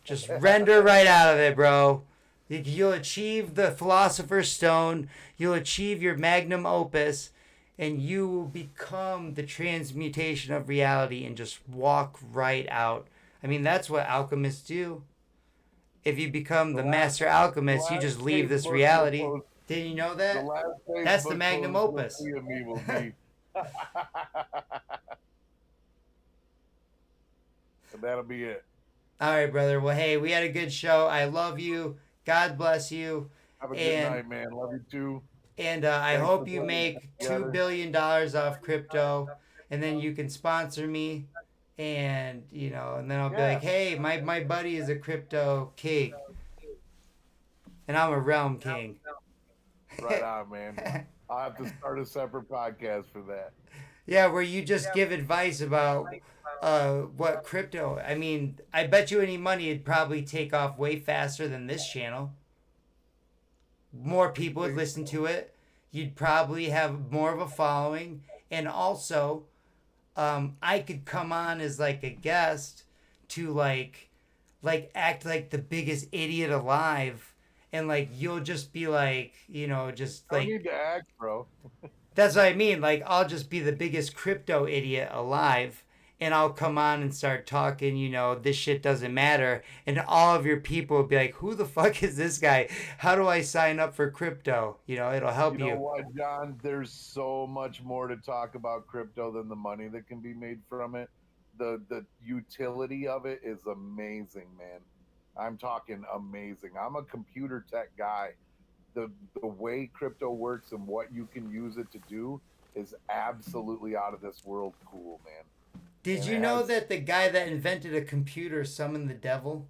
Just render right out of it, bro. You'll achieve the Philosopher's Stone. You'll achieve your magnum opus. And you will become the transmutation of reality and just walk right out. I mean, that's what alchemists do. If you become the master alchemist, you just leave this reality. Did you know that? That's the magnum opus. Of me will be. And that'll be it. All right, brother. Well, hey, we had a good show. I love you. God bless you. Have a good And- night, man. Love you too. And I Thanks hope for you putting make it together. $2 billion off crypto, and then you can sponsor me, and you know, and then I'll be Yeah. like, hey, my buddy is a crypto king, and I'm a realm king. Right on, man. I'll have to start a separate podcast for that. Yeah, where you just give advice about what crypto. I mean, I bet you any money it'd probably take off way faster than this channel. More people would listen to it. You'd probably have more of a following, and also, I could come on as like a guest to like act like the biggest idiot alive, and like you'll just be like, you know, just I like. need to act, bro. That's what I mean. Like, I'll just be the biggest crypto idiot alive, and I'll come on and start talking, you know, this shit doesn't matter. And all of your people will be like, who the fuck is this guy? How do I sign up for crypto? You know, it'll help You you. know what, John? There's so much more to talk about crypto than the money that can be made from it. The utility of it is amazing, man. I'm talking amazing. I'm a computer tech guy. The way crypto works and what you can use it to do is absolutely out of this world cool, man. Did And you it know has- that the guy that invented a computer summoned the devil?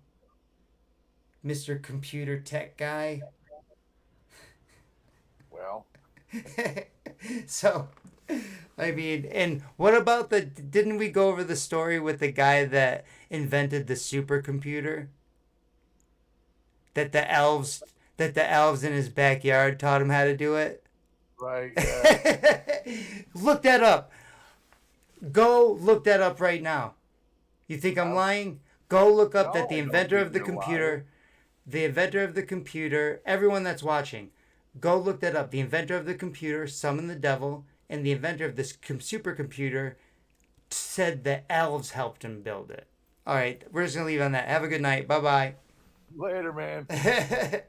Mr. Computer Tech Guy? Well, So, I mean, and what about the? Didn't we go over the story with the guy that invented the supercomputer? That the elves in his backyard taught him how to do it. Right. Yeah. Look that up. Go look that up right now. You think I'm lying? Go look up that the No, I don't inventor of think the you're computer, everyone that's watching, go look that up. The inventor of the computer summoned the devil, and the inventor of this supercomputer said the elves helped him build it. All right, we're just gonna leave on that. Have a good night. Bye Later, man. bye.